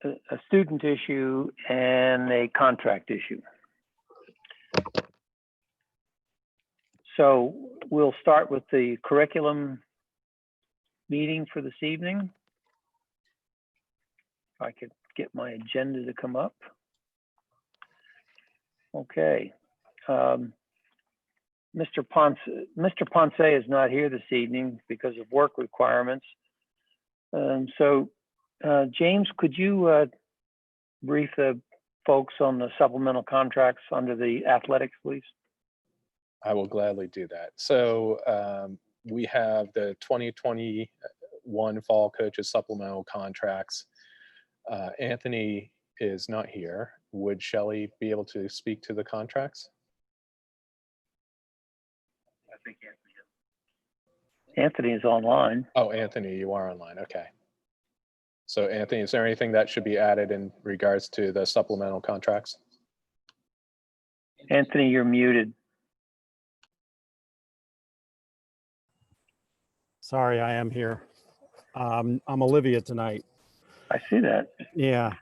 a student issue and a contract issue. So we'll start with the curriculum meeting for this evening. If I could get my agenda to come up. Okay. Mr. Ponce is not here this evening because of work requirements. James, could you brief the folks on the supplemental contracts under the athletics, please? I will gladly do that. So we have the 2021 fall coaches supplemental contracts. Anthony is not here. Would Shelley be able to speak to the contracts? I think Anthony is online. Oh, Anthony, you are online. Okay. So Anthony, is there anything that should be added in regards to the supplemental contracts? Anthony, you're muted. Sorry, I am here. I'm Olivia tonight. I see that. Yeah.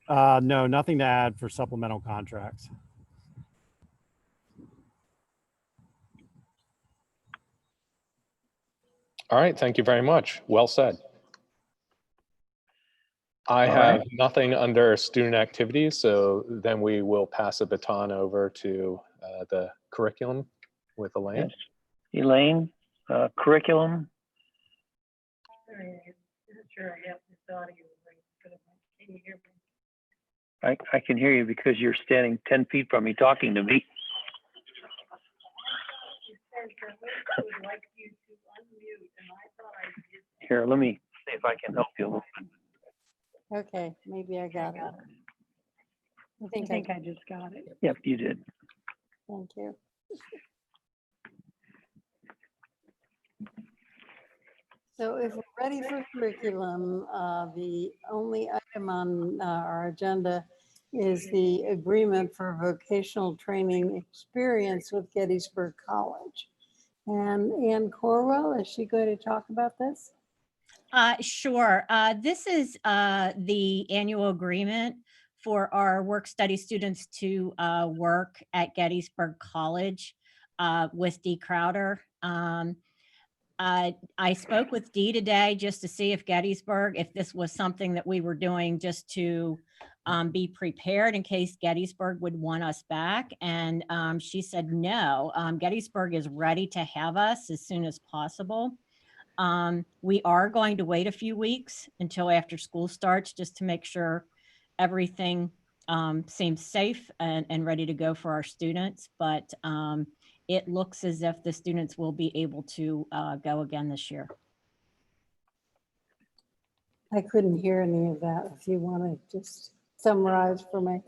No, nothing to add for supplemental contracts. All right, thank you very much. Well said. I All have right. nothing under student activities, so then we will pass the baton over to the curriculum with Elaine. Yes. Elaine, curriculum. I can hear you because you're standing 10 feet from me talking to me. Here, let me see if I can help you a little bit. Okay, maybe I got it. I I think I just got it. Yep, you did. Thank you. So if we're ready for curriculum, the only item on our agenda is the agreement for vocational training experience with Gettysburg College. And Ann Corwell, is she going to talk about this? Sure. This is the annual agreement for our work study students to work at Gettysburg College with Dee Crowder. I spoke with Dee today just to see if Gettysburg, if this was something that we were doing just to be prepared in case Gettysburg would want us back. And she said, no, Gettysburg is ready to have us as soon as possible. We are going to wait a few weeks until after school starts just to make sure everything seems safe and ready to go for our students. But it looks as if the students will be able to go again this year. I couldn't hear any of that. If you want to just summarize for me.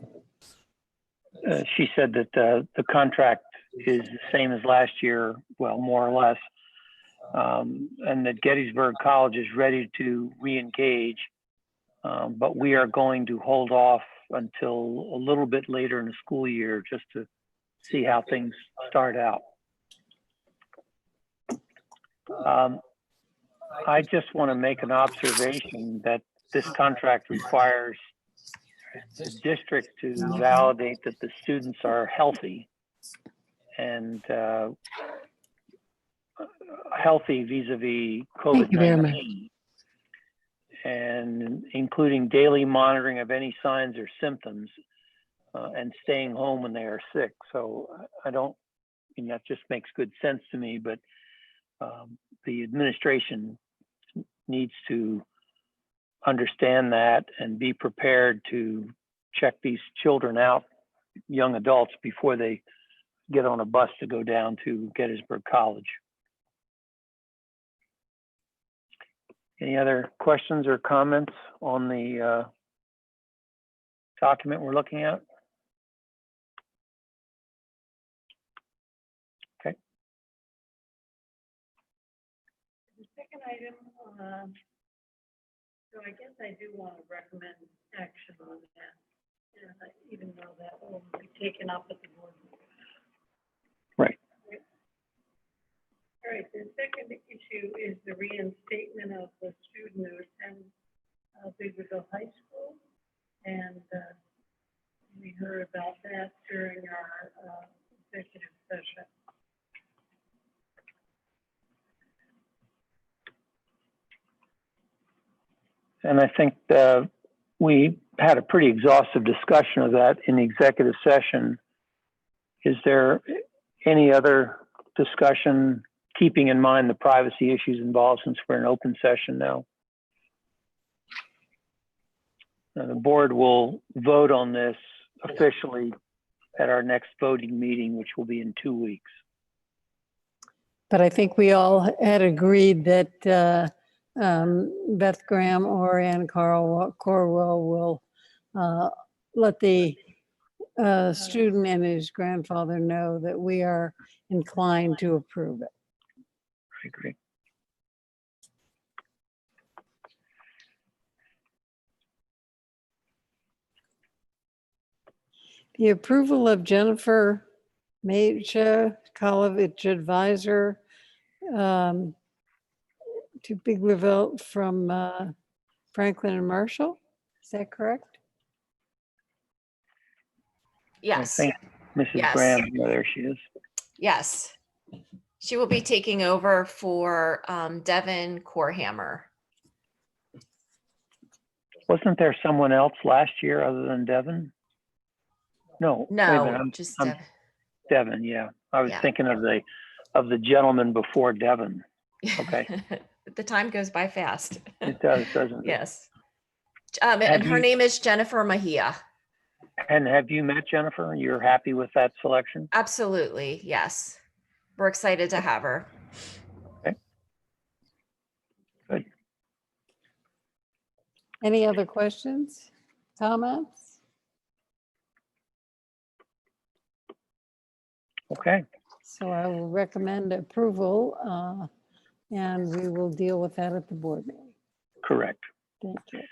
She said that the contract is the same as last year, well, more or less, and that Gettysburg College is ready to re-engage, but we are going to hold off until a little bit later in the school year just to see how things start out. I just want to make an observation that this contract requires the district to validate that the students are healthy and healthy vis-a-vis COVID-19, and including daily monitoring of any signs or symptoms and staying home when they are sick. So I mean, that just makes good sense to me, but the administration needs to understand that and be prepared to check these children out, young adults, before they get on a bus to go down to Gettysburg College. Any other questions or comments on the document we're looking at? Okay. The second item, so I guess I do want to recommend action on that, even though that will be taken up at the board. Right. All right, the second issue is the reinstatement of the student who attends Biggerville High School. And we heard about that during our executive session. And I think we had a pretty exhaustive discussion of that in the executive session. Is there any other discussion, keeping in mind the privacy issues involved since we're in open session now? The board will vote on this officially at our next voting meeting, which will be in 2 weeks. But I think we all had agreed that Beth Graham or Ann Corwell will let the student and his grandfather know that we are inclined to approve it. I agree. The approval of Jennifer Major College Advisor to Big Revolt from Franklin and Marshall. Is that correct? Yes, I think Mrs. Yes. Graham, there she is. yes. She will be taking over for Devin Corehammer. Wasn't there someone else last year other than Devin? No. wait a minute, No, I'm- just I'm Devin. Devin, yeah. I was Yeah. thinking of the gentleman before Devin. Okay. The time goes by fast. It does, doesn't it? Yes. And Have her you- name is Jennifer Mejia. And have you met Jennifer? You're happy with that selection? Absolutely, yes. We're excited to have her. Good. Any other questions, comments? Okay. So I will recommend approval and we will deal with that at the board meeting. Correct. Thank you.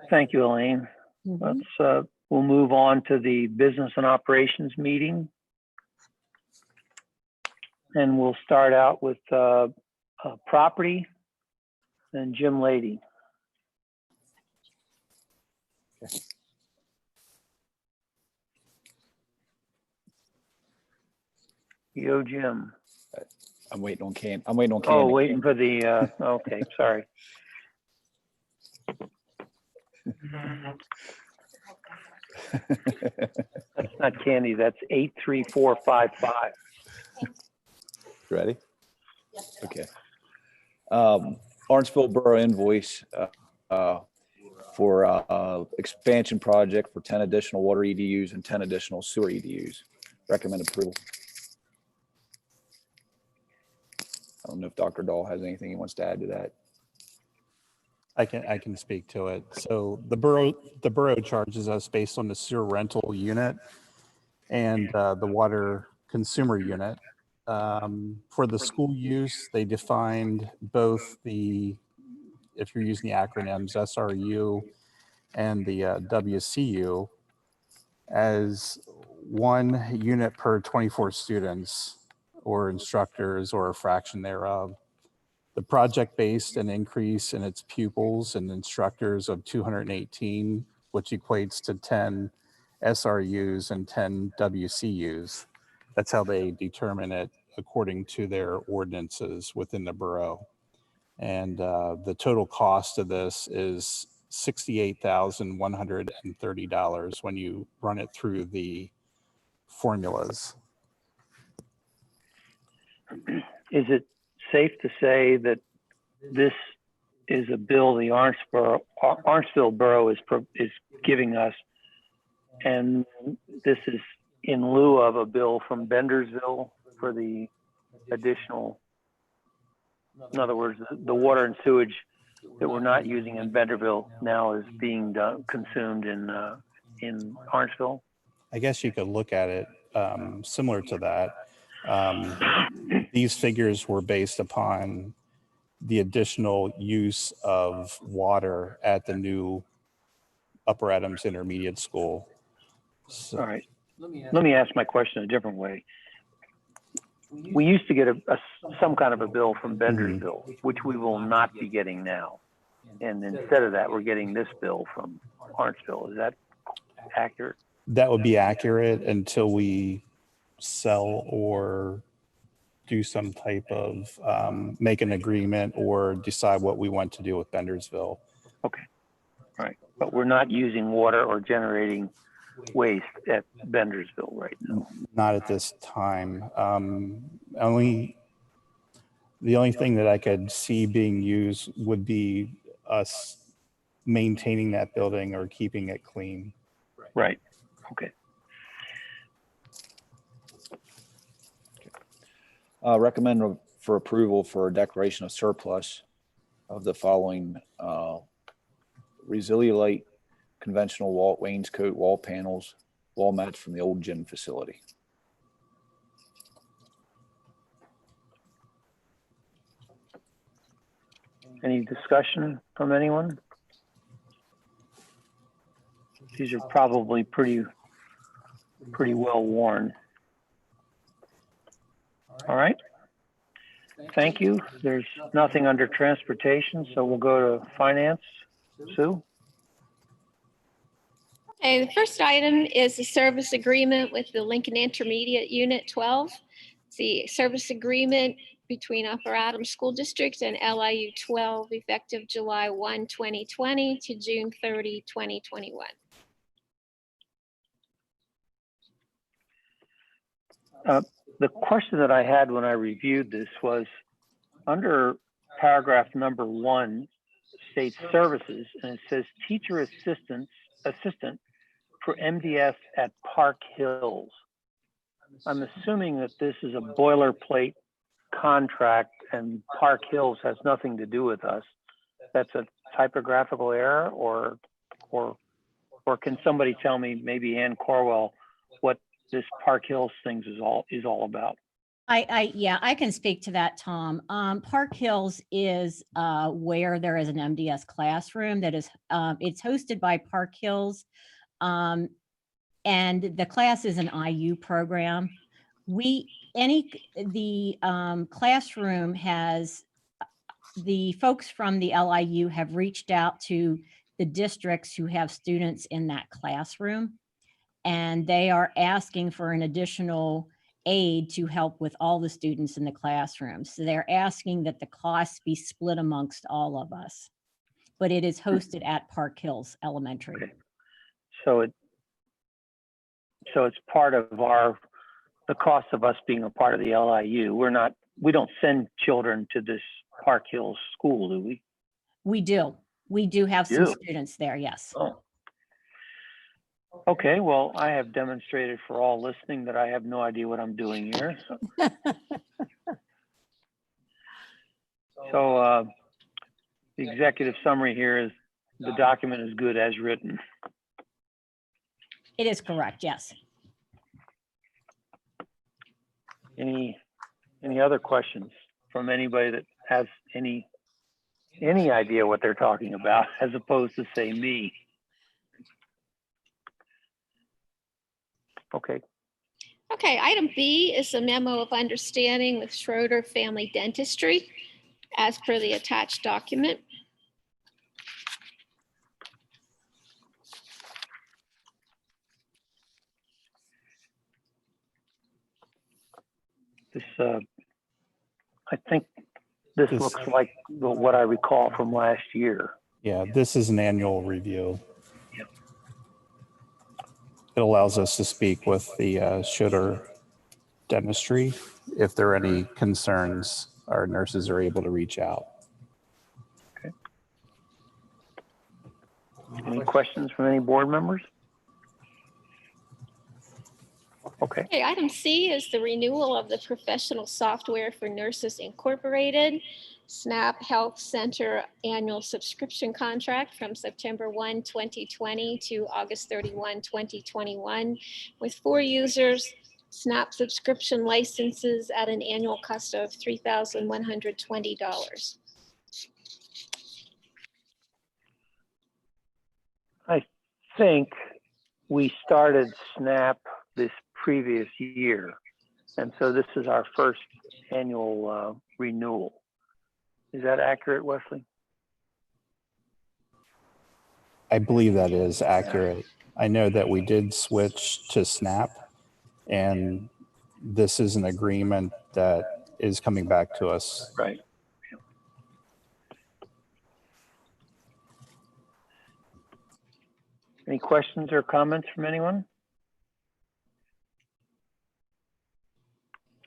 Thank you, Elaine. Mhm. Let's, we'll move on to the business and operations meeting. And we'll start out with property and Jim Lady. Yo, Jim. I'm waiting on Can. I'm waiting on Oh, Candy. waiting for the, okay, sorry. That's not Candy, that's 83455. Ready? Okay. Orangeville Borough invoice for expansion project for 10 additional water EDUs and 10 additional sewer EDUs. Recommend approval. I don't know if Dr. Dahl has anything he wants to add to that. I can speak to it. So the borough charges us based on the sewer rental unit and the water consumer unit. For the school use, they defined both if you're using the acronyms SRU and the WCU as 1 unit per 24 students or instructors or a fraction thereof. The project-based an increase in its pupils and instructors of 218, which equates to 10 SRUs and 10 WCUs. That's how they determine it according to their ordinances within the borough. And the total cost of this is $68,130 when you run it through the formulas. Is it safe to say that this is a bill the Orangeville Borough is giving us, and this is in lieu of a bill from Bendersville for the additional, in other words, the water and sewage that we're not using in Benderville now is being consumed in Orangeville? I guess you could look at it similar to that. These figures were based upon the additional use of water at the new Upper Adams Intermediate School. So, All right. Let me ask my question a different way. We used to get some kind of a bill from Bendersville, which we will not be getting now. And instead of that, we're getting this bill from Orangeville. Is that accurate? That would be accurate until we sell or do some type of, make an agreement or decide what we want to do with Bendersville. Okay, all right. But we're not using water or generating waste at Bendersville right now. Not at this time. The only thing that I could see being used would be us maintaining that building or keeping it clean. Right, okay. Recommend for approval for a declaration of surplus of the following Resiliolite conventional wall wainscot wall panels, wall mats from the old gym facility. Any discussion from anyone? These are probably pretty well worn. All right. Thank you. There's nothing under transportation, so we'll go to finance. Sue? Okay, the first item is the service agreement with the Lincoln Intermediate Unit 12. It's the service agreement between Upper Adams School District and LIU 12 effective July 1, 2020 to June 30, 2021. The question that I had when I reviewed this was under paragraph number 1 states services, and it says teacher assistant for MDS at Park Hills. I'm assuming that this is a boilerplate contract and Park Hills has nothing to do with us. That's a typographical error, or can somebody tell me, maybe Ann Corwell, what this Park Hills things is all about? Yeah, I can speak to that, Tom. Park Hills is where there is an MDS classroom that is, it's hosted by Park Hills. And the class is an IU program. The classroom has, the folks from the LIU have reached out to the districts who have students in that classroom, and they are asking for an additional aid to help with all the students in the classroom. So they're asking that the costs be split amongst all of us, but it is hosted at Park Hills Elementary. Okay. So it's part of the cost of us being a part of the LIU. We don't send children to this Park Hills school, do we? We do. We do have some students there, yes. Oh. Okay, well, I have demonstrated for all listening that I have no idea what I'm doing here. So the executive summary here is the document is good as written. It is correct, yes. Any other questions from anybody that has any idea what they're talking about, as opposed to say me? Okay. Okay, item B is a memo of understanding with Schroeder Family Dentistry as per the attached document. This, I think this looks like what I recall from last year. Yeah, this is an annual review. Yep. It allows us to speak with the Schroeder Dentistry. If there are any concerns, our nurses are able to reach out. Okay. Any questions from any board members? Okay. Okay, item C is the renewal of the professional software for Nurses Incorporated, SNAP Health Center annual subscription contract from September 1, 2020 to August 31, 2021, with 4 users, SNAP subscription licenses at an annual cost of $3,120. I think we started SNAP this previous year, and so this is our first annual renewal. Is that accurate, Wesley? I believe that is accurate. I know that we did switch to SNAP, and this is an agreement that is coming back to us. Right. Any questions or comments from anyone?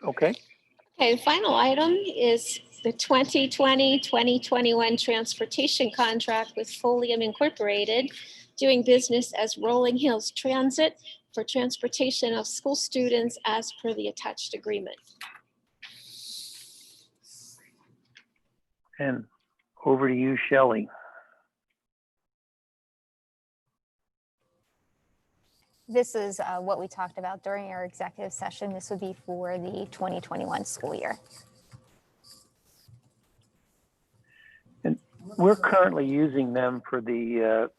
Okay, Okay, the final item is the 2020-2021 transportation contract with Folium Incorporated, doing business as Rolling Hills Transit for transportation of school students as per the attached agreement. and over to you, Shelley. This is what we talked about during our executive session. This would be for the 2021 school year. And we're currently using them for the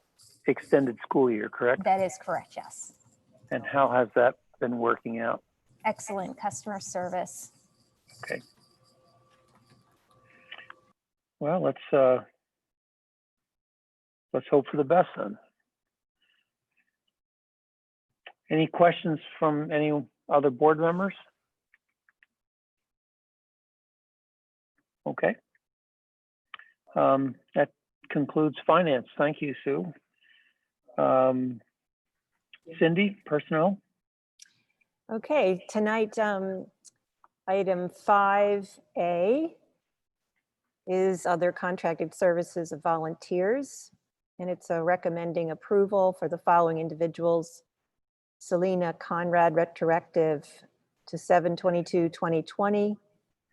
extended school year, correct? That is correct, yes. And how has that been working out? Excellent customer service. Okay. Well, let's hope for the best then. Any questions from any other board members? Okay. That concludes finance. Thank you, Sue. Cindy, personnel? Okay, tonight, item 5A is other contracted services of volunteers. And it's a recommending approval for the following individuals. Selena Conrad, retroactive to 7/22/2020.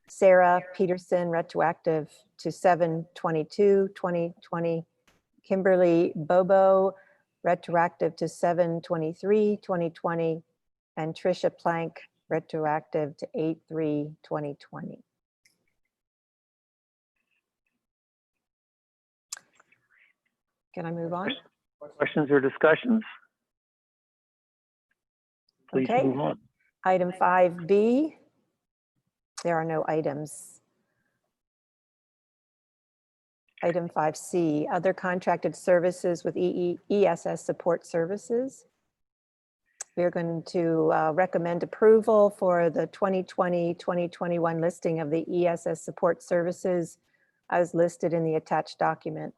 Sarah Peterson, retroactive to 7/22/2020. Kimberly Bobo, retroactive to 7/23/2020. And Trisha Plank, retroactive to 8/3/2020. Can I move on? Questions or discussions? Please Okay. move on. Item 5B, there are no items. Item 5C, other contracted services with ESS support services. We are going to recommend approval for the 2020-2021 listing of the ESS support services as listed in the attached document.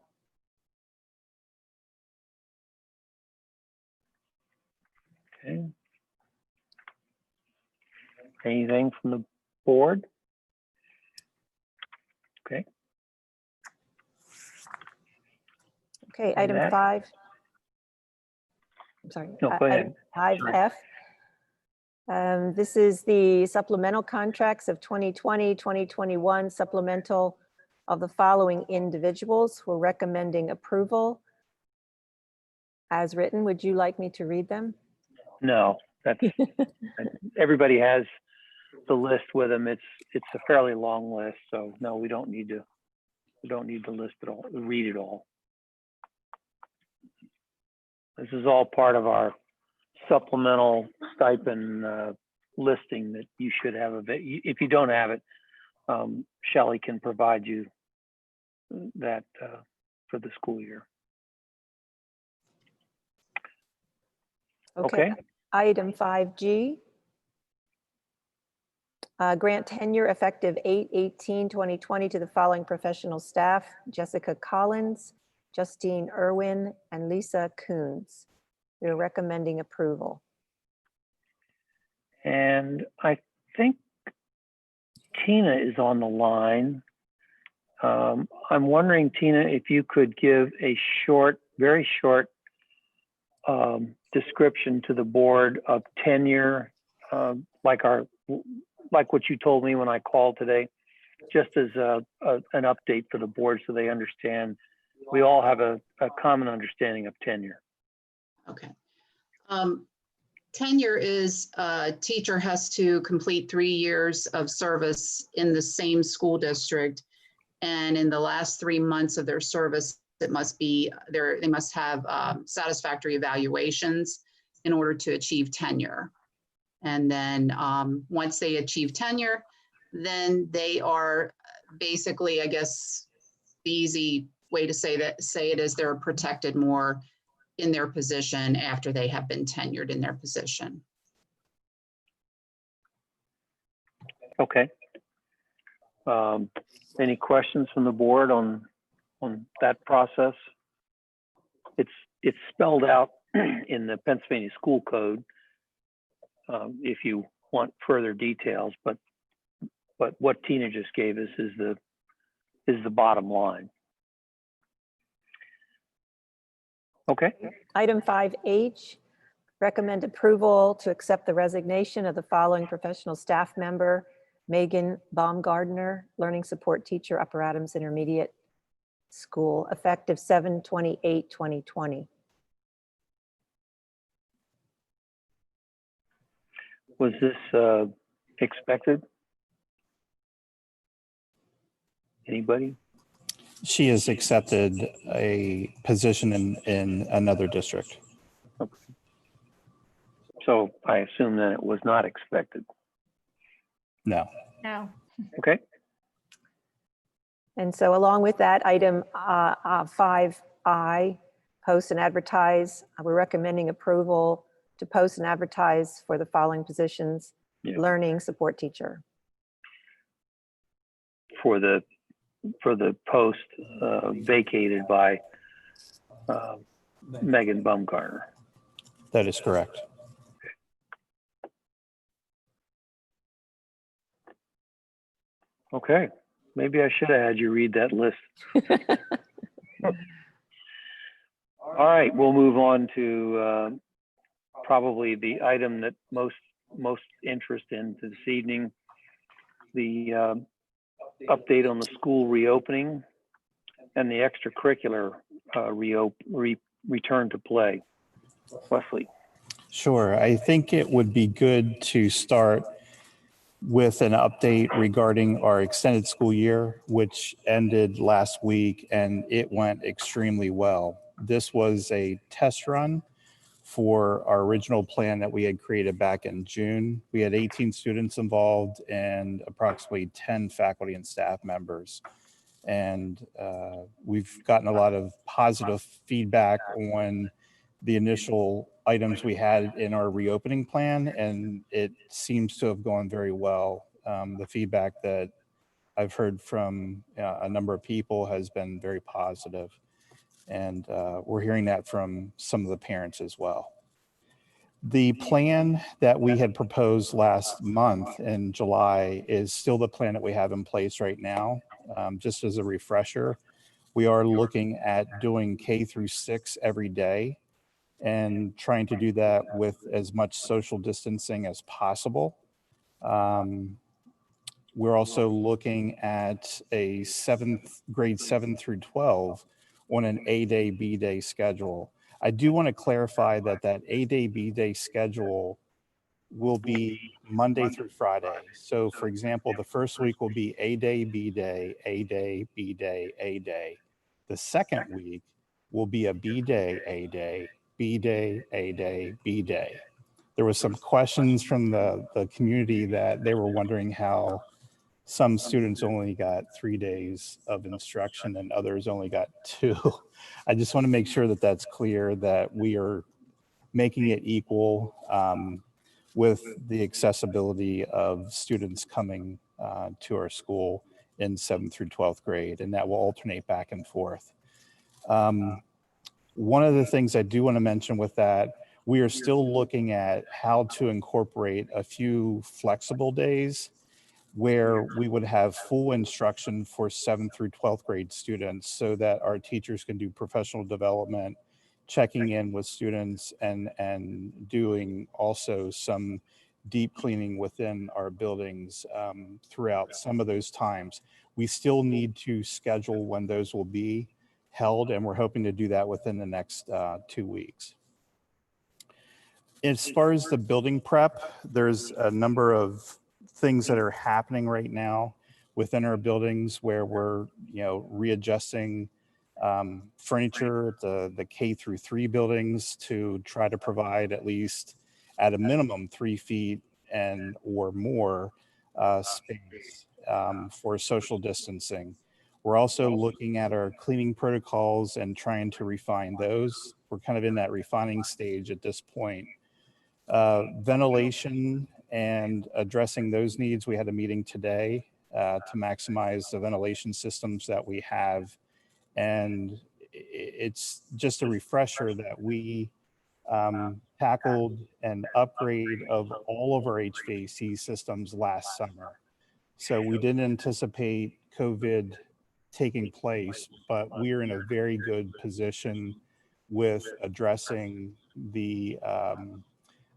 Okay. Anything from the board? Okay. Okay, And item that- 5. I'm sorry. No, go ahead. Item 5F. This is the supplemental contracts of 2020-2021 supplemental of the following individuals. We're recommending approval as written. Would you like me to read them? No, that's, everybody has the list with them. It's a fairly long list, so no, we don't need to list it all, read it all. This is all part of our supplemental stipend listing that you should have of it. If you don't have it, Shelley can provide you that for the school year. Okay. Item 5G. Grant tenure effective 8/18/2020 to the following professional staff: Jessica Collins, Justine Irwin, and Lisa Coons. We're recommending approval. And I think Tina is on the line. I'm wondering, Tina, if you could give a short, very short description to the board of tenure, like what you told me when I called today, just as an update for the board so they understand. We all have a common understanding of tenure. Okay. Tenure is a teacher has to complete 3 years of service in the same school district. And in the last 3 months of their service, it must be they must have satisfactory evaluations in order to achieve tenure. And then once they achieve tenure, then they are basically, I guess, the easy way to say it is they're protected more in their position after they have been tenured in their position. Okay. Any questions from the board on that process? It's spelled out in the Pennsylvania School Code if you want further details, but what Tina just gave us is the bottom line. Okay. Item 5H, recommend approval to accept the resignation of the following professional staff member, Megan Baumgardner, Learning Support Teacher, Upper Adams Intermediate School, effective 7/28/2020. Was this expected? Anybody? She has accepted a position in another district. Okay. So I assume that it was not expected. No. No. Okay. And so along with that, item 5I, post and advertise. We're recommending approval to post and advertise for the following positions, Yeah. Learning Support Teacher. For the post vacated by Megan Baumgartner. That is correct. Okay, maybe I should have had you read that list. All right, we'll move on to probably the item that most interest in this evening, the update on the school reopening and the extracurricular return to play. Wesley. Sure. I think it would be good to start with an update regarding our extended school year, which ended last week, and it went extremely well. This was a test run for our original plan that we had created back in June. We had 18 students involved and approximately 10 faculty and staff members. And we've gotten a lot of positive feedback on the initial items we had in our reopening plan, and it seems to have gone very well. The feedback that I've heard from a number of people has been very positive, and we're hearing that from some of the parents as well. The plan that we had proposed last month in July is still the plan that we have in place right now. Just as a refresher, we are looking at doing K-6 every day and trying to do that with as much social distancing as possible. We're also looking at a grade 7 through 12 on an A-day, B-day schedule. I do want to clarify that A-day, B-day schedule will be Monday through Friday. So for example, the first week will be A-day, B-day, A-day, B-day, A-day. The second week will be a B-day, A-day, B-day, A-day, B-day. There was some questions from the community that they were wondering how some students only got 3 days of instruction and others only got 2. I just want to make sure that that's clear, that we are making it equal with the accessibility of students coming to our school in 7th through 12th grade, and that will alternate back and forth. One of the things I do want to mention with that, we are still looking at how to incorporate a few flexible days where we would have full instruction for 7th through 12th grade students so that our teachers can do professional development, checking in with students, and doing also some deep cleaning within our buildings throughout some of those times. We still need to schedule when those will be held, and we're hoping to do that within the next 2 weeks. As far as the building prep, there's a number of things that are happening right now within our buildings where we're readjusting furniture at the K-3 buildings to try to provide at least at a minimum 3 feet or more space for social distancing. We're also looking at our cleaning protocols and trying to refine those. We're kind of in that refining stage at this point. Ventilation and addressing those needs. We had a meeting today to maximize the ventilation systems that we have. And it's just a refresher that we tackled an upgrade of all of our HVAC systems last summer. So we didn't anticipate COVID taking place, but we are in a very good position with addressing the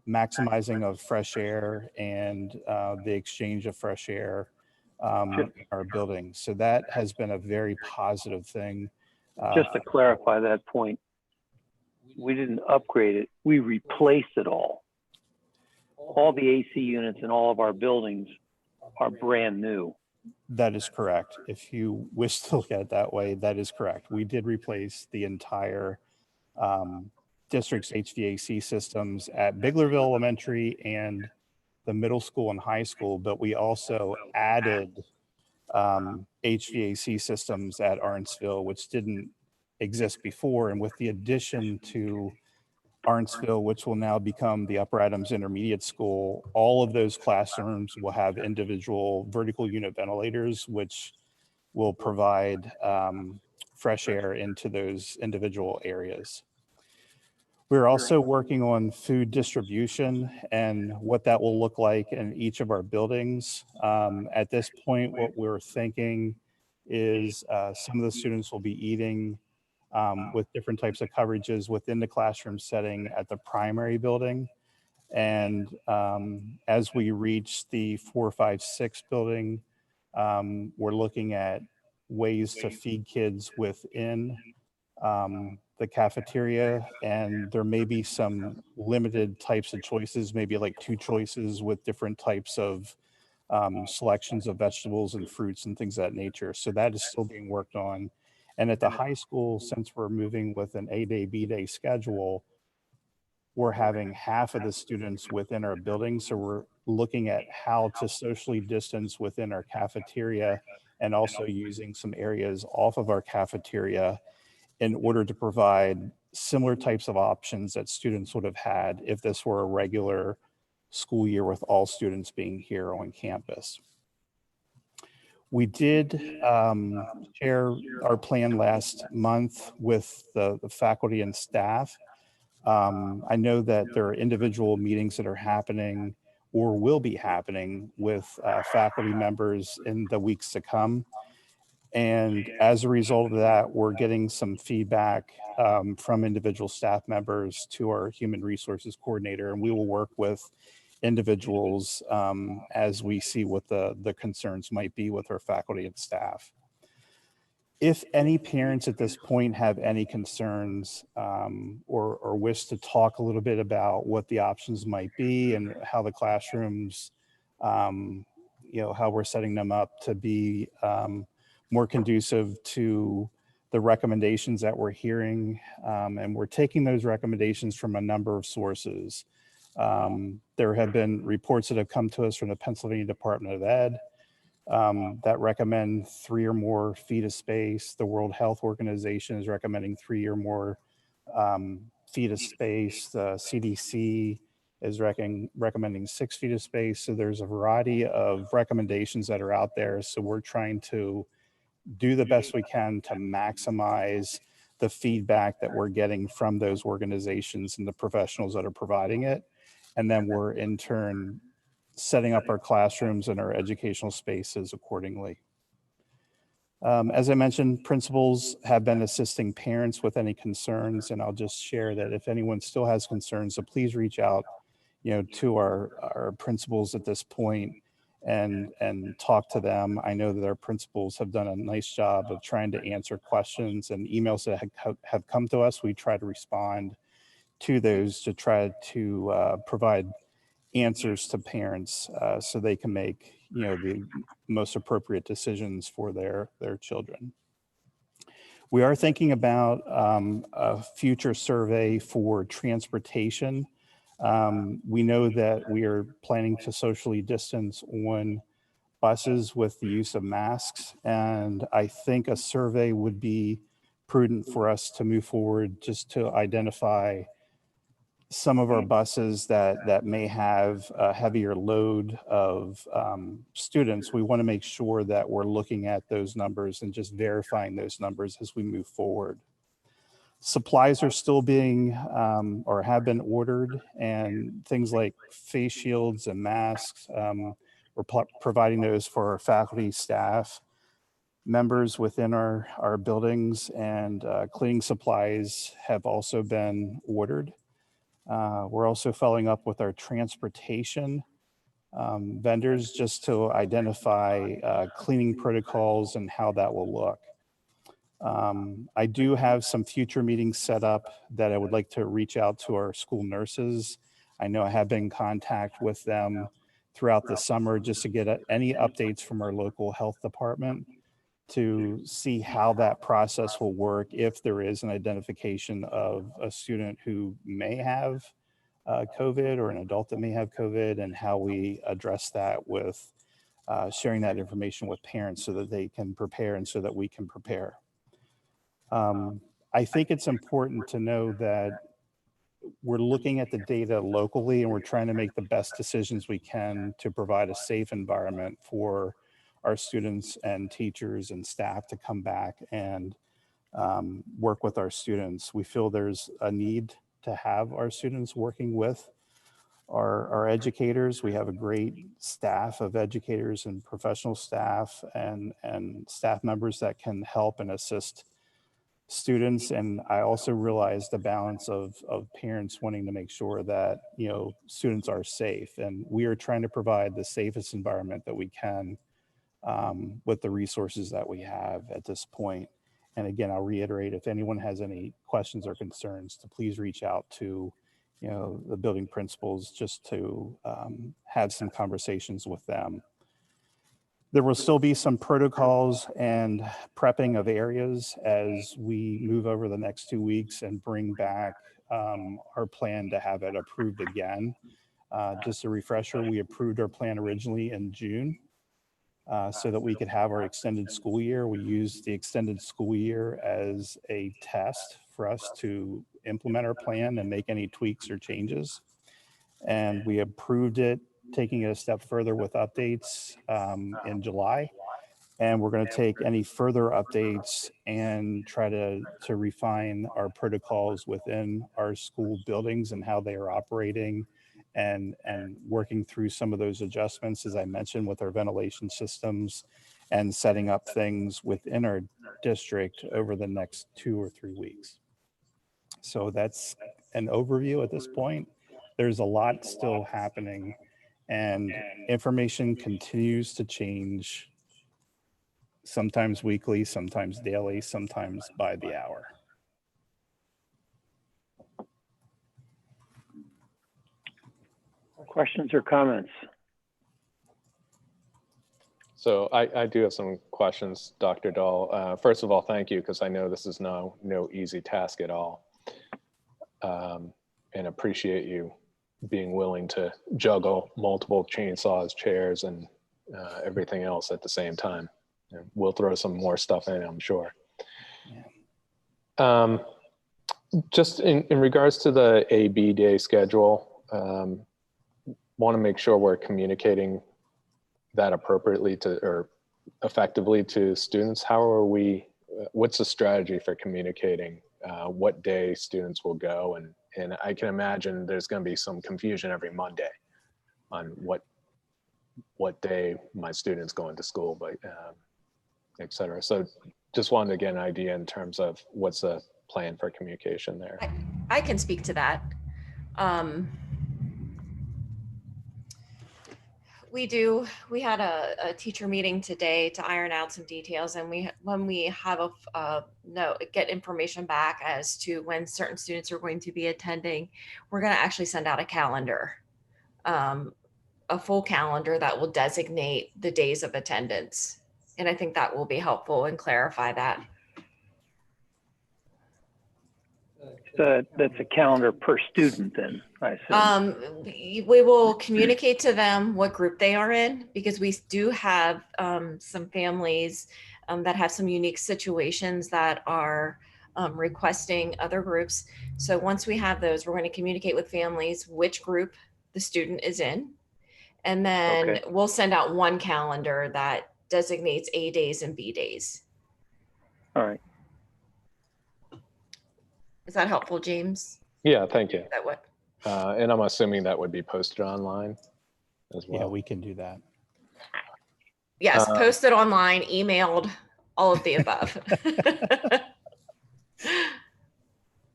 maximizing of fresh air and the exchange of fresh air in our buildings. So that has been a very positive thing. Just to clarify that point, we didn't upgrade it, we replaced it all. All the AC units in all of our buildings are brand new. That is correct. If you wish to look at it that way, that is correct. We did replace the entire district's HVAC systems at Biglerville Elementary and the middle school and high school, but we also added HVAC systems at Orangeville, which didn't exist before. And with the addition to Orangeville, which will now become the Upper Adams Intermediate School, all of those classrooms will have individual vertical unit ventilators, which will provide fresh air into those individual areas. We're also working on food distribution and what that will look like in each of our buildings. At this point, what we're thinking is some of the students will be eating with different types of coverages within the classroom setting at the primary building. And as we reach the 4, 5, 6 building, we're looking at ways to feed kids within the cafeteria, and there may be some limited types of choices, maybe like 2 choices with different types of selections of vegetables and fruits and things of that nature. So that is still being worked on. And at the high school, since we're moving with an A-day, B-day schedule, we're having half of the students within our building. So we're looking at how to socially distance within our cafeteria and also using some areas off of our cafeteria in order to provide similar types of options that students would have had if this were a regular school year with all students being here on campus. We did share our plan last month with the faculty and staff. I know that there are individual meetings that are happening or will be happening with faculty members in the weeks to come. And as a result of that, we're getting some feedback from individual staff members to our human resources coordinator, and we will work with individuals as we see what the concerns might be with our faculty and staff. If any parents at this point have any concerns or wish to talk a little bit about what the options might be and how the classrooms, how we're setting them up to be more conducive to the recommendations that we're hearing, and we're taking those recommendations from a number of sources. There have been reports that have come to us from the Pennsylvania Department of Ed that recommend 3 or more feet of space. The World Health Organization is recommending 3 or more feet of space. The CDC is recommending 6 feet of space. So there's a variety of recommendations that are out there. So we're trying to do the best we can to maximize the feedback that we're getting from those organizations and the professionals that are providing it. And then we're in turn setting up our classrooms and our educational spaces accordingly. As I mentioned, principals have been assisting parents with any concerns, and I'll just share that if anyone still has concerns, so please reach out, to our principals at this point and talk to them. I know that our principals have done a nice job of trying to answer questions and emails that have come to us. We try to respond to those to try to provide answers to parents so they can make the most appropriate decisions for their children. We are thinking about a future survey for transportation. We know that we are planning to socially distance on buses with the use of masks. And I think a survey would be prudent for us to move forward, just to identify some of our buses that may have a heavier load of students. We want to make sure that we're looking at those numbers and just verifying those numbers as we move forward. Supplies are still being or have been ordered, and things like face shields and masks, we're providing those for our faculty, staff, members within our buildings, and cleaning supplies have also been ordered. We're also following up with our transportation vendors just to identify cleaning protocols and how that will look. I do have some future meetings set up that I would like to reach out to our school nurses. I know I have been in contact with them throughout the summer just to get any updates from our local health department to see how that process will work if there is an identification of a student who may have COVID or an adult that may have COVID, and how we address that with sharing that information with parents so that they can prepare and so that we can prepare. I think it's important to know that we're looking at the data locally and we're trying to make the best decisions we can to provide a safe environment for our students and teachers and staff to come back and work with our students. We feel there's a need to have our students working with our educators. We have a great staff of educators and professional staff and staff members that can help and assist students. And I also realize the balance of parents wanting to make sure that, you know, students are safe, and we are trying to provide the safest environment that we can with the resources that we have at this point. And again, I'll reiterate, if anyone has any questions or concerns, to please reach out to, you know, the building principals just to have some conversations with them. There will still be some protocols and prepping of areas as we move over the next 2 weeks and bring back our plan to have it approved again. Just a refresher, we approved our plan originally in June. So that we could have our extended school year. We used the extended school year as a test for us to implement our plan and make any tweaks or changes. And we approved it, taking it a step further with updates in July. And we're going to take any further updates and try to refine our protocols within our school buildings and how they are operating, and working through some of those adjustments, as I mentioned, with our ventilation systems and setting up things within our district over the next 2 or 3 weeks. So that's an overview at this point. There's a lot still happening, and information continues to change, sometimes weekly, sometimes daily, sometimes by the hour. Questions or comments? So I do have some questions, Dr. Dahl. First of all, thank you, because I know this is no easy task at all. And appreciate you being willing to juggle multiple chainsaws, chairs, and everything else at the same time. And we'll throw some more stuff in, I'm sure. Just in regards to the AB day schedule, want to make sure we're communicating that appropriately to, or effectively to students. How are we, what's the strategy for communicating what day students will go? And I can imagine there's going to be some confusion every Monday on what day my students going to school, but et cetera. So just wanted to get an idea in terms of what's the plan for communication there. I can speak to that. We had a teacher meeting today to iron out some details, and when we have get information back as to when certain students are going to be attending, we're going to actually send out a calendar, a full calendar that will designate the days of attendance. And I think that will be helpful and clarify that. that's a calendar per student then, I assume. We will communicate to them what group they are in, because we do have some families that have some unique situations that are requesting other groups. So once we have those, we're going to communicate with families which group the student is in. And then Okay. we'll send out one calendar that designates A days and B days. All right. Is that helpful, James? Yeah, thank you. That what? And I'm assuming that would be posted online as well. Yeah, we can do that. Yes, posted online, emailed, all of the above.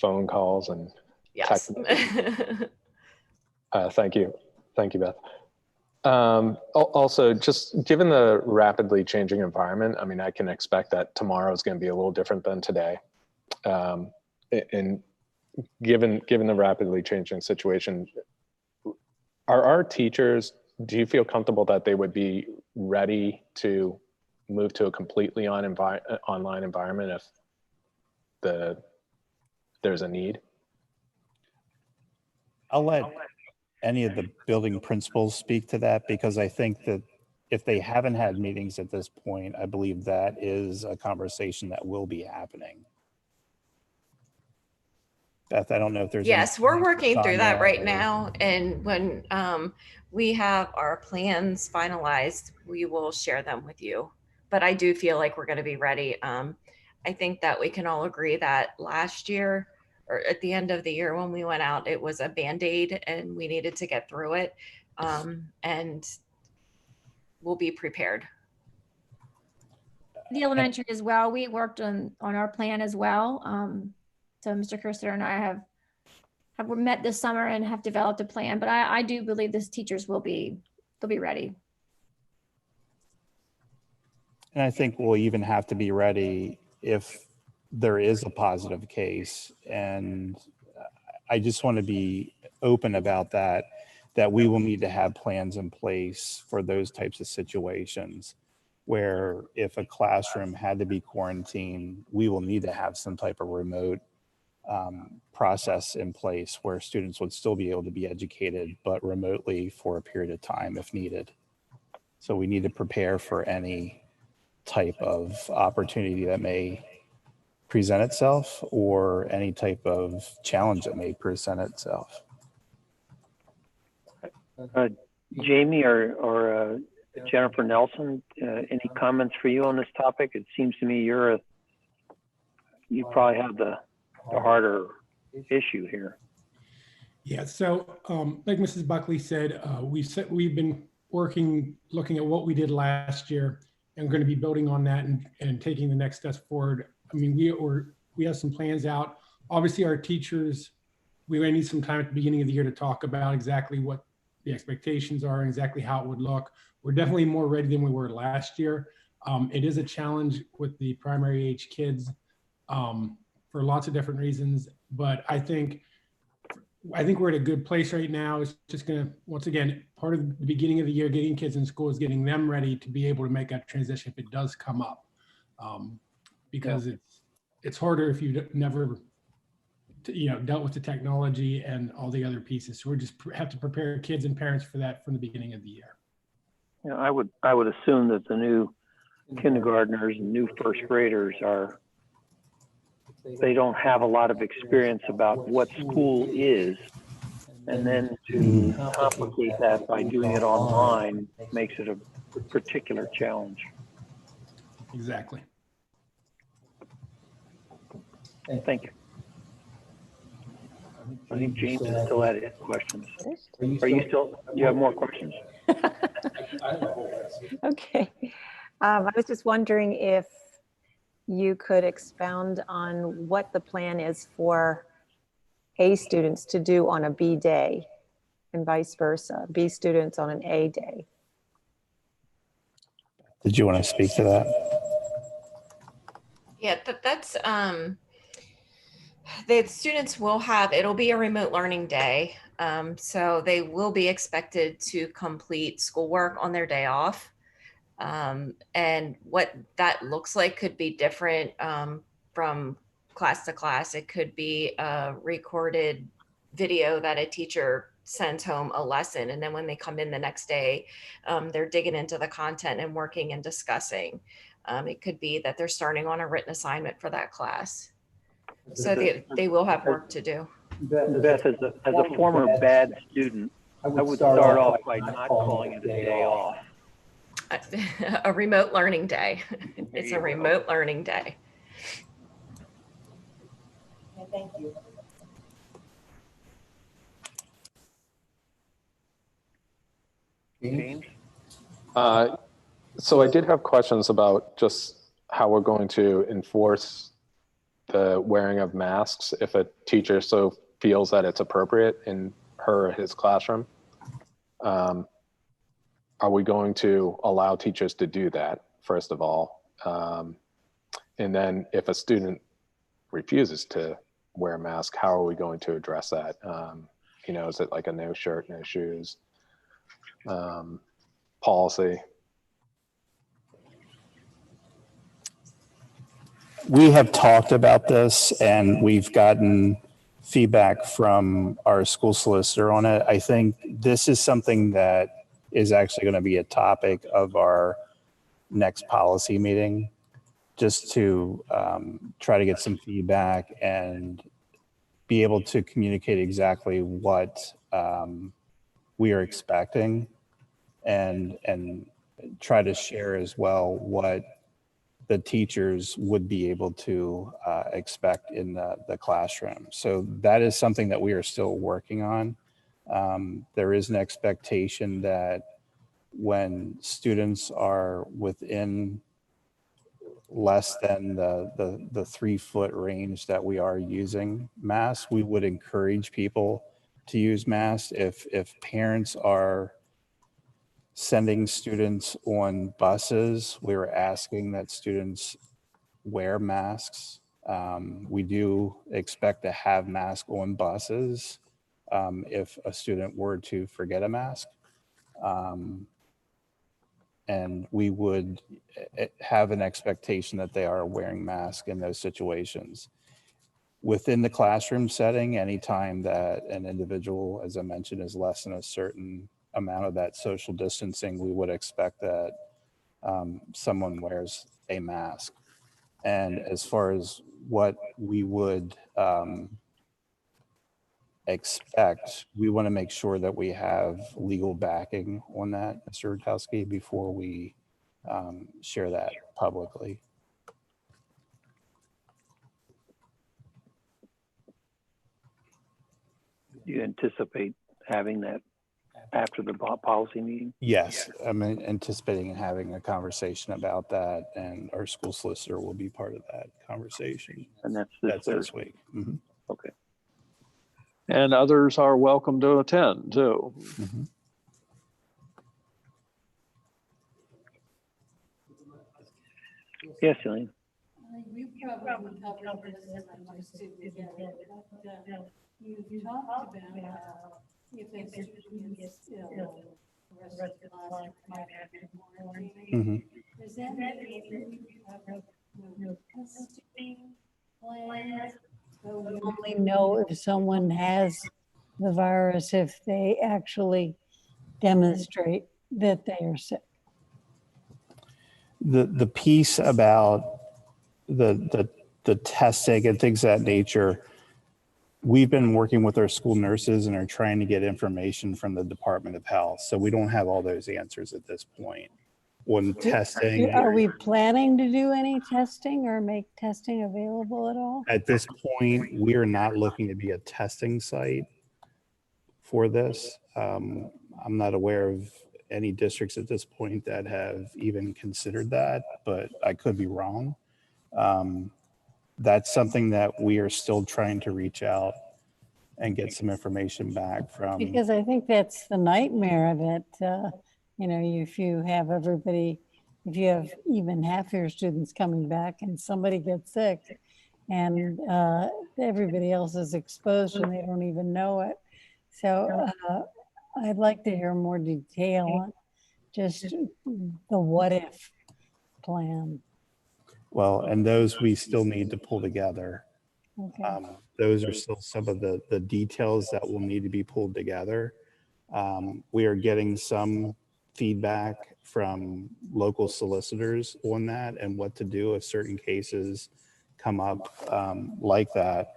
Phone calls and Yes. thank you. Thank you, Beth. Also, just given the rapidly changing environment, I mean, I can expect that tomorrow is going to be a little different than today. And given the rapidly changing situation, are our teachers, do you feel comfortable that they would be ready to move to a completely online environment if there's a need? I'll let any of the building principals speak to that, because I think that if they haven't had meetings at this point, I believe that is a conversation that will be happening. Beth, I don't know if there's Yes, any- we're working through that Tanya right or- now. And when we have our plans finalized, we will share them with you. But I do feel like we're going to be ready. I think that we can all agree that last year, or at the end of the year when we went out, it was a Band-Aid and we needed to get through it. And we'll be prepared. The elementary as well, we worked on our plan as well. So Mr. Kerster and I have met this summer and have developed a plan, but I do believe this teachers they'll be ready. And I think we'll even have to be ready if there is a positive case. And I just want to be open about that we will need to have plans in place for those types of situations, where if a classroom had to be quarantined, we will need to have some type of remote process in place where students would still be able to be educated, but remotely for a period of time if needed. So we need to prepare for any type of opportunity that may present itself, or any type of challenge that may present itself. Jamie or Jennifer Nelson, any comments for you on this topic? It seems to me you probably have the harder issue here. Yeah, so like Mrs. Buckley said, we've been looking at what we did last year, and we're going to be building on that and taking the next steps forward. I mean, we have some plans out. Obviously, our teachers, we may need some time at the beginning of the year to talk about exactly what the expectations are and exactly how it would look. We're definitely more ready than we were last year. It is a challenge with the primary age kids for lots of different reasons, but I think we're at a good place right now. It's just gonna, once again, part of the beginning of the year, getting kids in school is getting them ready to be able to make that transition if it does come up. Because it's harder if you've never dealt with the technology and all the other pieces. So we just have to prepare kids and parents for that from the beginning of the year. You know, I would assume that the new kindergartners and new first graders they don't have a lot of experience about what school is, and then to complicate that by doing it online makes it a particular challenge. Exactly. Thank you. I think James is still at his questions. Are you still, do you have more questions? Okay. I was just wondering if you could expound on what the plan is for A students to do on a B day and vice versa, B students on an A day. Did you want to speak to that? Yeah, that's the students will have, it'll be a remote learning day. So they will be expected to complete schoolwork on their day off. And what that looks like could be different from class to class. It could be a recorded video that a teacher sends home a lesson. And then when they come in the next day, they're digging into the content and working and discussing. It could be that they're starting on a written assignment for that class. So they will have work to do. Beth, as a former bad student, I would start off by not calling it a day off. A remote learning day. It's a remote learning day. Thank you. James? So I did have questions about just how we're going to enforce the wearing of masks if a teacher so feels that it's appropriate in her or his classroom. Are we going to allow teachers to do that, first of all? And then if a student refuses to wear a mask, how are we going to address that? You know, is it like a no shirt, no shoes policy? We have talked about this and we've gotten feedback from our school solicitor on it. I think this is something that is actually going to be a topic of our next policy meeting, just to try to get some feedback and be able to communicate exactly what we are expecting and try to share as well what the teachers would be able to expect in the classroom. So that is something that we are still working on. There is an expectation that when students are within less than the 3 foot range that we are using masks, we would encourage people to use masks. If parents are sending students on buses, we were asking that students wear masks. We do expect to have masks on buses if a student were to forget a mask. And we would have an expectation that they are wearing masks in those situations. Within the classroom setting, anytime that an individual, as I mentioned, is less than a certain amount of that social distancing, we would expect that someone wears a mask. And as far as what we would expect, we want to make sure that we have legal backing on that, Mr. Rutkowski, before we share that publicly. Do you anticipate having that after the policy meeting? Yes, I'm anticipating having a conversation about that, and our school solicitor will be part of that conversation. And that's this week. Mm-hmm. Okay. And others are welcome to attend too. Mm-hmm. Yes, Elaine. You probably covered this as I used to together, but you talked about if a student gets ill, the rest of the class might have to quarantine. Does that mean you have no testing plans? So we only know if someone has the virus if they actually demonstrate that they are sick. The piece about the testing and things of that nature, we've been working with our school nurses and are trying to get information from the Department of Health. So we don't have all those answers at this point. When testing, Are we planning to do any testing or make testing available at all? at this point, we are not looking to be a testing site for this. I'm not aware of any districts at this point that have even considered that, but I could be wrong. That's something that we are still trying to reach out and get some information back from. Because I think that's the nightmare of it. You know, if you have everybody, if you have even half your students coming back and somebody gets sick and everybody else is exposed and they don't even know it. So I'd like to hear more detail on just the what if plan. Well, and those we still need to pull together. Okay. Those are still some of the details that will need to be pulled together. We are getting some feedback from local solicitors on that and what to do if certain cases come up like that.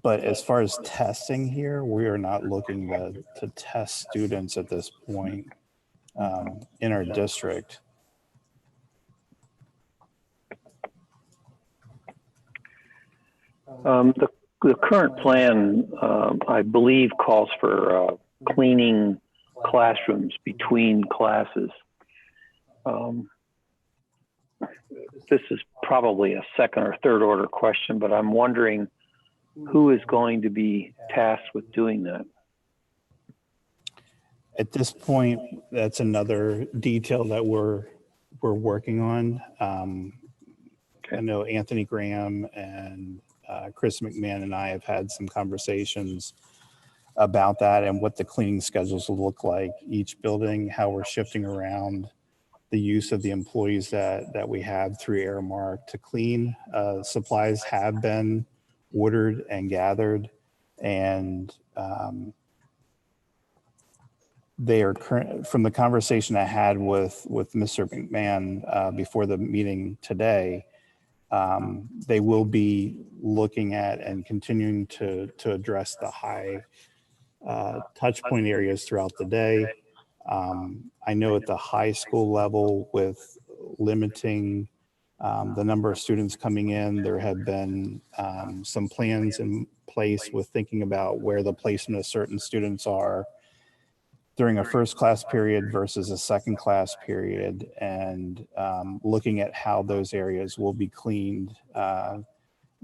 But as far as testing here, we are not looking to test students at this point in our district. The current plan, I believe, calls for cleaning classrooms between classes. This is probably a second or third order question, but I'm wondering who is going to be tasked with doing that? At this point, that's another detail that we're working on. I know Anthony Graham and Chris McMahon and I have had some conversations about that and what the cleaning schedules will look like each building, how we're shifting around the use of the employees that we have through Airmark to clean. Supplies have been ordered and gathered, and they are current. From the conversation I had with Mr. McMahon before the meeting today, they will be looking at and continuing to address the high touch point areas throughout the day. I know at the high school level, with limiting the number of students coming in, there have been some plans in place with thinking about where the placement of certain students are during a first class period versus a second class period, and looking at how those areas will be cleaned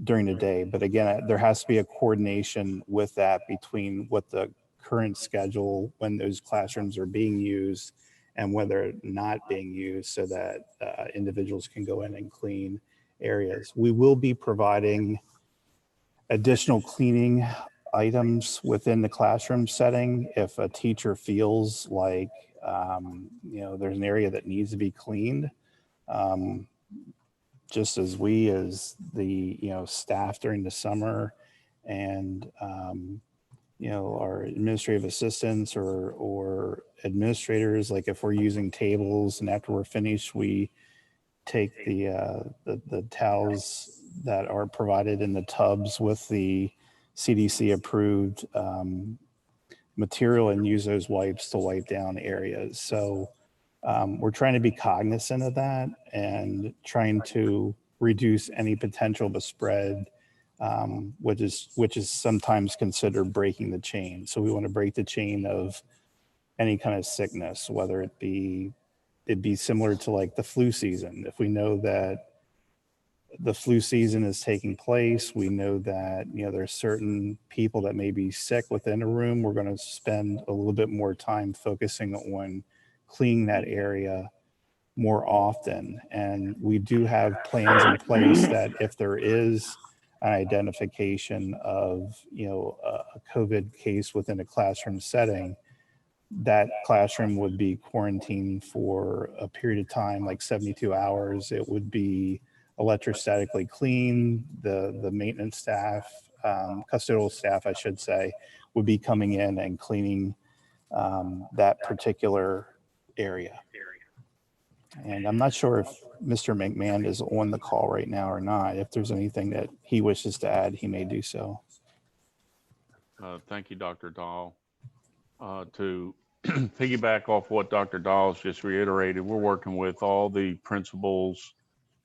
during the day. But again, there has to be a coordination with that between what the current schedule, when those classrooms are being used and when they're not being used, so that individuals can go in and clean areas. We will be providing additional cleaning items within the classroom setting if a teacher feels like there's an area that needs to be cleaned. Just as we, as the staff during the summer, and our administrative assistants or administrators, like if we're using tables and after we're finished, we take the towels that are provided in the tubs with the CDC approved material and use those wipes to wipe down areas. So we're trying to be cognizant of that and trying to reduce any potential of a spread, which is sometimes considered breaking the chain. So we want to break the chain of any kind of sickness, whether it'd be similar to like the flu season. If we know that the flu season is taking place, we know that there's certain people that may be sick within a room, we're going to spend a little bit more time focusing on cleaning that area more often. And we do have plans in place that if there is an identification of a COVID case within a classroom setting, that classroom would be quarantined for a period of time, like 72 hours. It would be electrostatically clean. The maintenance staff, custodial staff, I should say, would be coming in and cleaning that particular area. And I'm not sure if Mr. McMahon is on the call right now or not. If there's anything that he wishes to add, he may do so. Thank you, Dr. Dahl. To piggyback off what Dr. Dahl's just reiterated, we're working with all the principals.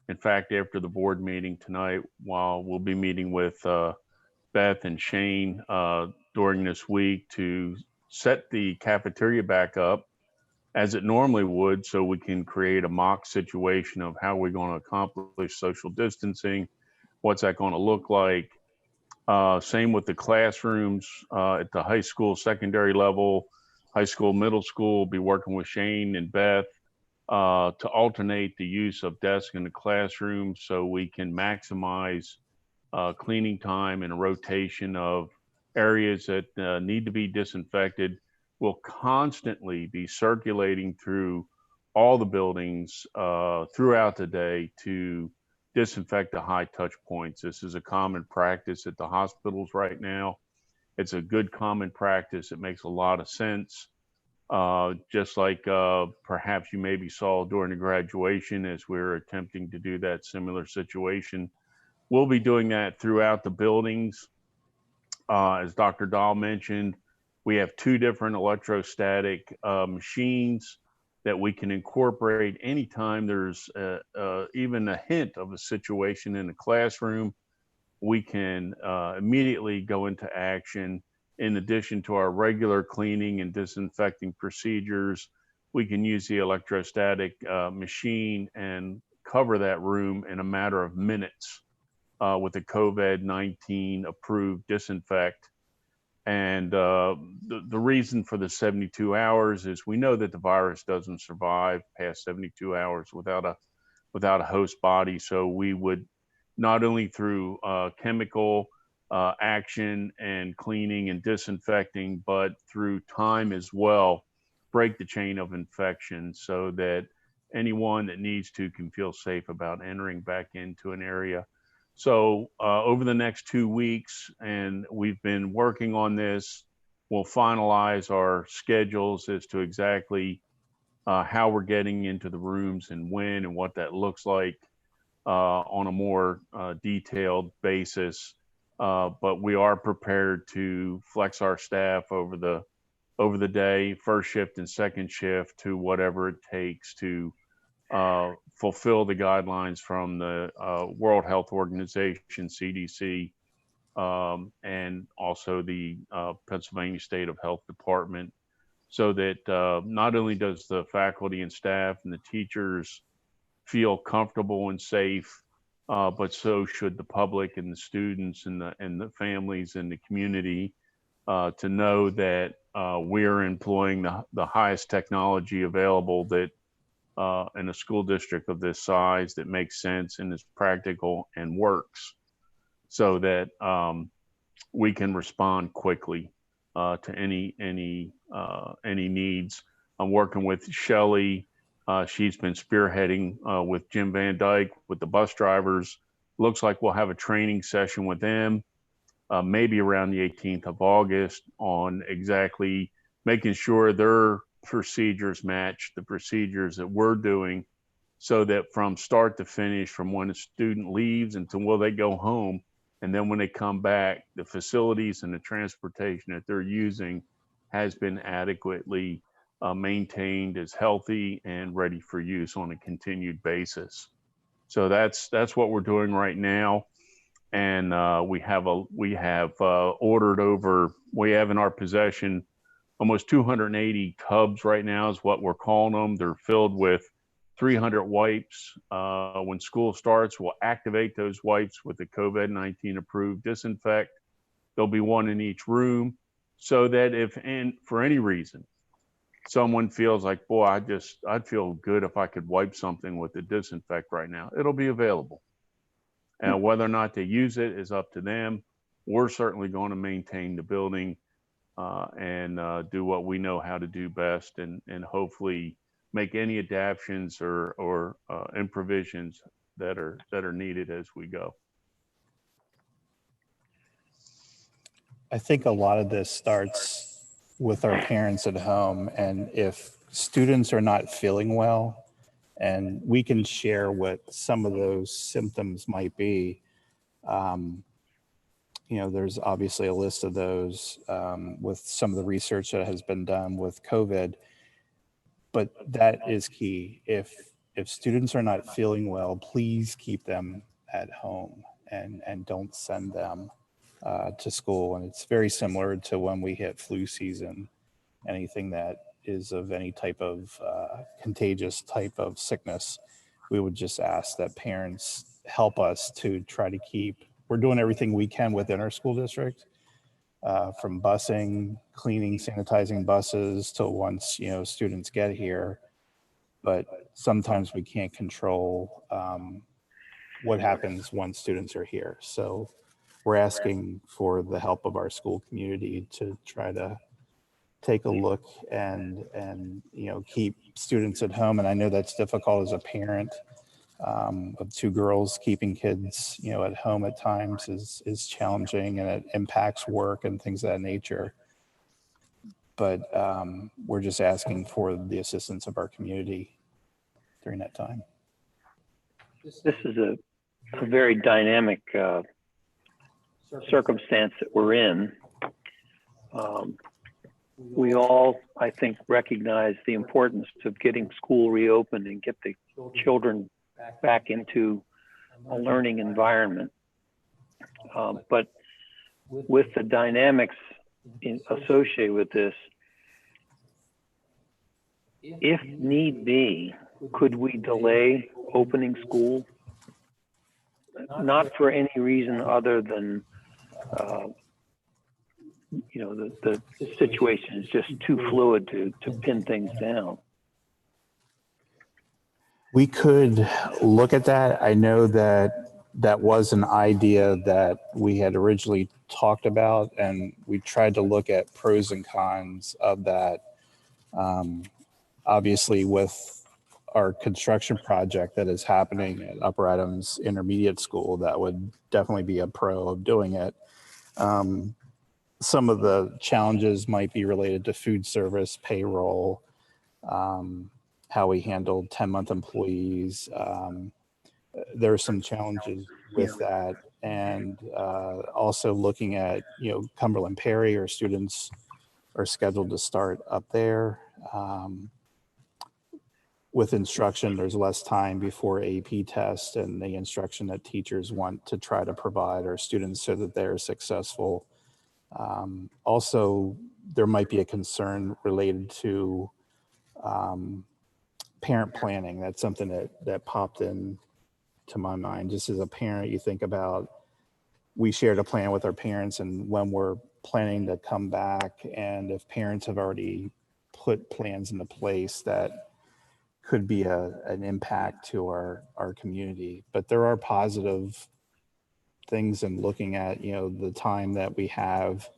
In fact, after the board meeting tonight, while we'll be meeting with Beth and Shane during this week to set the cafeteria back up as it normally would, so we can create a mock situation of how we're going to accomplish social distancing, what's that going to look like. Same with the classrooms at the high school, secondary level, high school, middle school. Be working with Shane and Beth to alternate the use of desks in the classroom so we can maximize cleaning time and a rotation of areas that need to be disinfected. Will constantly be circulating through all the buildings throughout the day to disinfect the high touch points. This is a common practice at the hospitals right now. It's a good common practice. It makes a lot of sense. Just like perhaps you maybe saw during the graduation as we're attempting to do that similar situation. We'll be doing that throughout the buildings. As Dr. Dahl mentioned, we have 2 different electrostatic machines that we can incorporate anytime there's even a hint of a situation in a classroom. We can immediately go into action. In addition to our regular cleaning and disinfecting procedures, we can use the electrostatic machine and cover that room in a matter of minutes with a COVID-19 approved disinfect. And the reason for the 72 hours is we know that the virus doesn't survive past 72 hours without a host body. So we would not only through chemical action and cleaning and disinfecting, but through time as well, break the chain of infection so that anyone that needs to can feel safe about entering back into an area. So over the next 2 weeks, and we've been working on this, we'll finalize our schedules as to exactly how we're getting into the rooms and when and what that looks like on a more detailed basis. But we are prepared to flex our staff over the day, first shift and second shift, to whatever it takes to fulfill the guidelines from the World Health Organization, CDC, and also the Pennsylvania State of Health Department, so that not only does the faculty and staff and the teachers feel comfortable and safe, but so should the public and the students and the families and the community to know that we're employing the highest technology available that in a school district of this size that makes sense and is practical and works, so that we can respond quickly to any needs. I'm working with Shelley. She's been spearheading with Jim Van Dyke with the bus drivers. Looks like we'll have a training session with them maybe around the 18th of August on exactly making sure their procedures match the procedures that we're doing, so that from start to finish, from when a student leaves until when they go home, and then when they come back, the facilities and the transportation that they're using has been adequately maintained as healthy and ready for use on a continued basis. So that's what we're doing right now. And we have ordered over, we have in our possession almost 280 tubs right now is what we're calling them. They're filled with 300 wipes. When school starts, we'll activate those wipes with the COVID-19 approved disinfect. There'll be one in each room, so that if, and for any reason, someone feels like, boy, I'd feel good if I could wipe something with the disinfect right now, it'll be available. And whether or not they use it is up to them. We're certainly going to maintain the building and do what we know how to do best, and hopefully make any adaptations or improvisations that are needed as we go. I think a lot of this starts with our parents at home, and if students are not feeling well, and we can share what some of those symptoms might be. There's obviously a list of those with some of the research that has been done with COVID, but that is key. If students are not feeling well, please keep them at home and don't send them to school. And it's very similar to when we hit flu season. Anything that is of any type of contagious type of sickness, we would just ask that parents help us to try to keep, we're doing everything we can within our school district, from busing, cleaning, sanitizing buses till once, students get here. But sometimes we can't control what happens once students are here. So we're asking for the help of our school community to try to take a look and keep students at home. And I know that's difficult as a parent of 2 girls. Keeping kids, at home at times is challenging, and it impacts work and things of that nature. But we're just asking for the assistance of our community during that time. This is a very dynamic circumstance that we're in. We all, I think, recognize the importance of getting school reopened and get the children back into a learning environment. But with the dynamics associated with this, if need be, could we delay opening school? Not for any reason other than, the situation is just too fluid to pin things down. We could look at that. I know that was an idea that we had originally talked about, and we tried to look at pros and cons of that. Obviously, with our construction project that is happening at Upper Adams Intermediate School, that would definitely be a pro of doing it. Some of the challenges might be related to food service, payroll, how we handle 10-month employees. There are some challenges with that. And also looking at, Cumberland Perry, our students are scheduled to start up there. With instruction, there's less time before AP test, and the instruction that teachers want to try to provide our students so that they're successful. Also, there might be a concern related to parent planning. That's something that popped in to my mind. Just as a parent, you think about, we shared a plan with our parents, and when we're planning to come back, and if parents have already put plans into place, that could be an impact to our community. But there are positive things in looking at, the time that we have,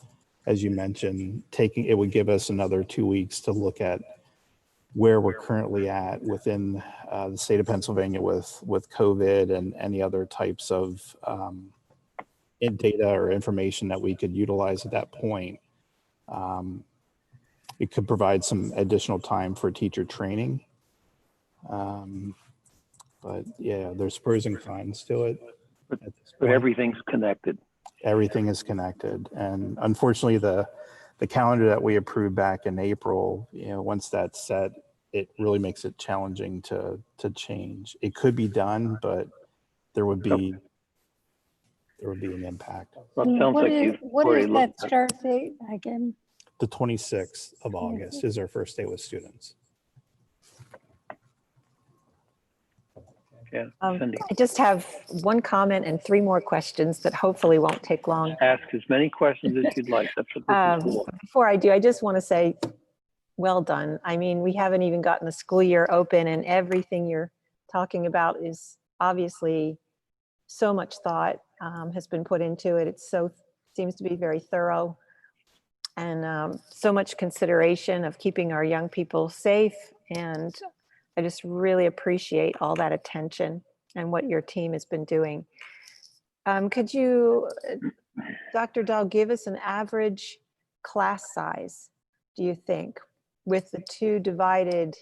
as you mentioned, it would give us another 2 weeks to look at where we're currently at within the state of Pennsylvania with COVID and any other types of data or information that we could utilize at that point. It could provide some additional time for teacher training. But yeah, there's pros and cons to it. But everything's connected. Everything is connected. And unfortunately, the calendar that we approved back in April, once that's set, it really makes it challenging to change. It could be done, but there would be an impact. Well, it sounds What like is, you've what already is that looked at. start date again? The 26th of August is our first day with students. Yeah, Cindy. I just have one comment and 3 more questions that hopefully won't take long. Ask as many questions as you'd like. That's what this is for. Before I do, I just want to say, well done. I mean, we haven't even gotten the school year open, and everything you're talking about is obviously so much thought has been put into it. Seems to be very thorough, and so much consideration of keeping our young people safe. And I just really appreciate all that attention and what your team has been doing. Could you, Dr. Dahl, give us an average class size, do you think, with the 2 divided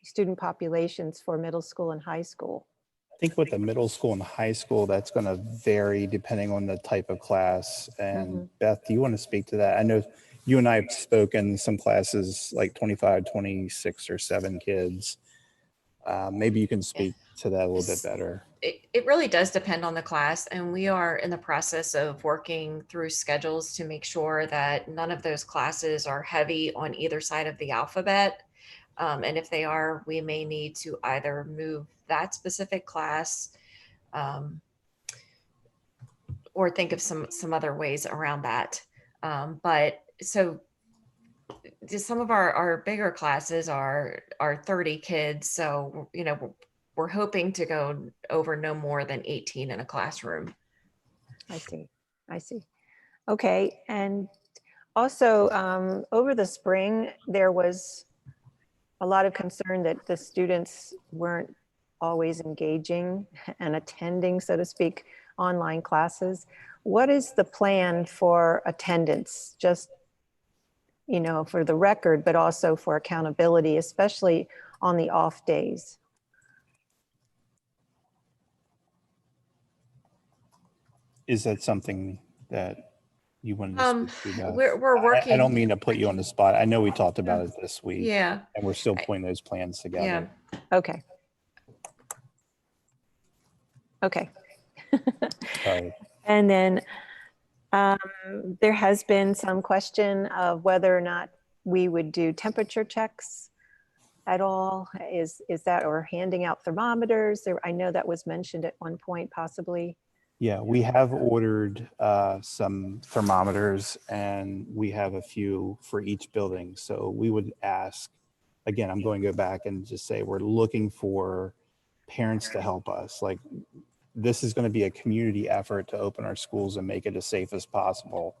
student populations for middle school and high school? I think with the middle school and high school, that's going to vary depending on the type of class. And Beth, do you want to speak to that? I know you and I have spoken some classes like 25, 26 or 7 kids. Maybe you can speak to that a little bit better. It really does depend on the class, and we are in the process of working through schedules to make sure that none of those classes are heavy on either side of the alphabet. And if they are, we may need to either move that specific class or think of some other ways around that. But so some of our bigger classes are 30 kids. So, we're hoping to go over no more than 18 in a classroom. I see. Okay. And also over the spring, there was a lot of concern that the students weren't always engaging and attending, so to speak, online classes. What is the plan for attendance? Just, you know, for the record, but also for accountability, especially on the off days. Is that something that you wanted to speak to, Beth? We're working. I don't mean to put you on the spot. I know we talked about it this week. Yeah. And we're still putting those plans together. Yeah. Okay. Okay. Sorry. And then there has been some question of whether or not we would do temperature checks at all. Is that, or handing out thermometers? I know that was mentioned at one point, possibly. Yeah, we have ordered some thermometers, and we have a few for each building. So we would ask, again, I'm going to go back and just say we're looking for parents to help us. Like, this is going to be a community effort to open our schools and make it as safe as possible.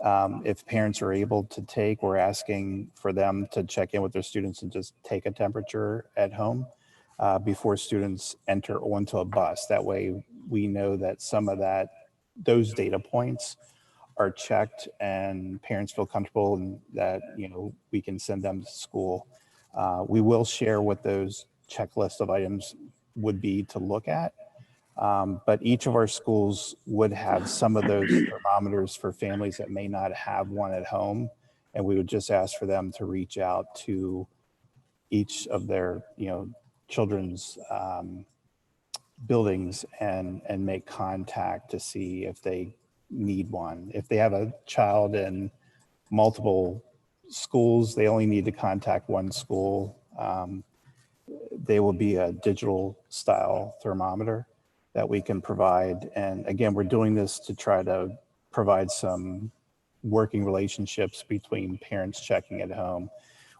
If parents are able to take, we're asking for them to check in with their students and just take a temperature at home before students enter onto a bus. That way we know that some of those data points are checked and parents feel comfortable and that, you know, we can send them to school. We will share what those checklist of items would be to look at. But each of our schools would have some of those thermometers for families that may not have one at home. And we would just ask for them to reach out to each of their, you know, children's buildings and make contact to see if they need one. If they have a child in multiple schools, they only need to contact one school. They will be a digital style thermometer that we can provide. And again, we're doing this to try to provide some working relationships between parents checking at home.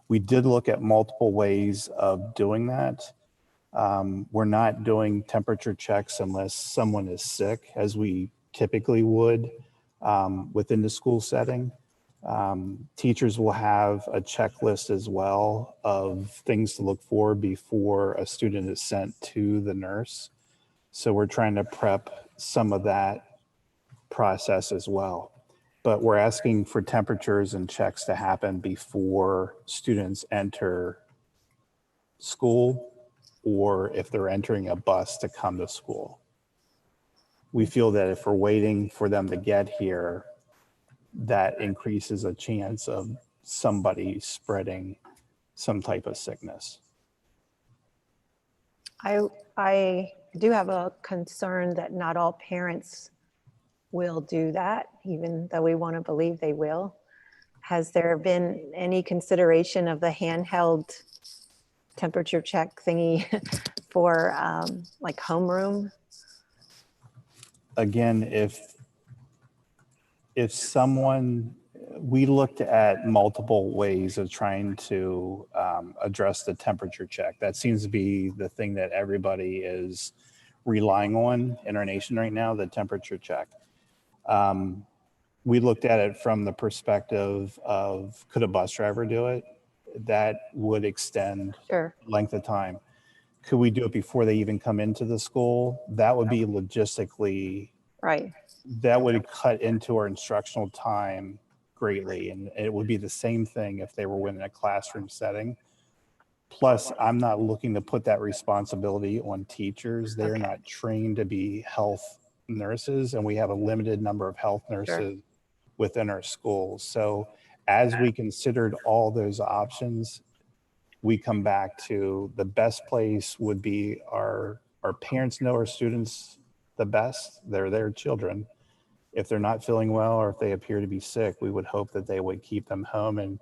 We did look at multiple ways of doing that. We're not doing temperature checks unless someone is sick, as we typically would within the school setting. Teachers will have a checklist as well of things to look for before a student is sent to the nurse. So we're trying to prep some of that process as well. But we're asking for temperatures and checks to happen before students enter school or if they're entering a bus to come to school. We feel that if we're waiting for them to get here, that increases a chance of somebody spreading some type of sickness. I do have a concern that not all parents will do that, even though we want to believe they will. Has there been any consideration of the handheld temperature check thingy for like homeroom? Again, if someone, we looked at multiple ways of trying to address the temperature check. That seems to be the thing that everybody is relying on in our nation right now, the temperature check. We looked at it from the perspective of, could a bus driver do it? That would extend length of time. Could we do it before they even come into the school? That would be logistically, right. That would cut into our instructional time greatly. And it would be the same thing if they were within a classroom setting. Plus, I'm not looking to put that responsibility on teachers. They're not trained to be health nurses, and we have a limited number of health nurses within our schools. So as we considered all those options, we come back to the best place would be our parents know our students the best. They're their children. If they're not feeling well or if they appear to be sick, we would hope that they would keep them home, and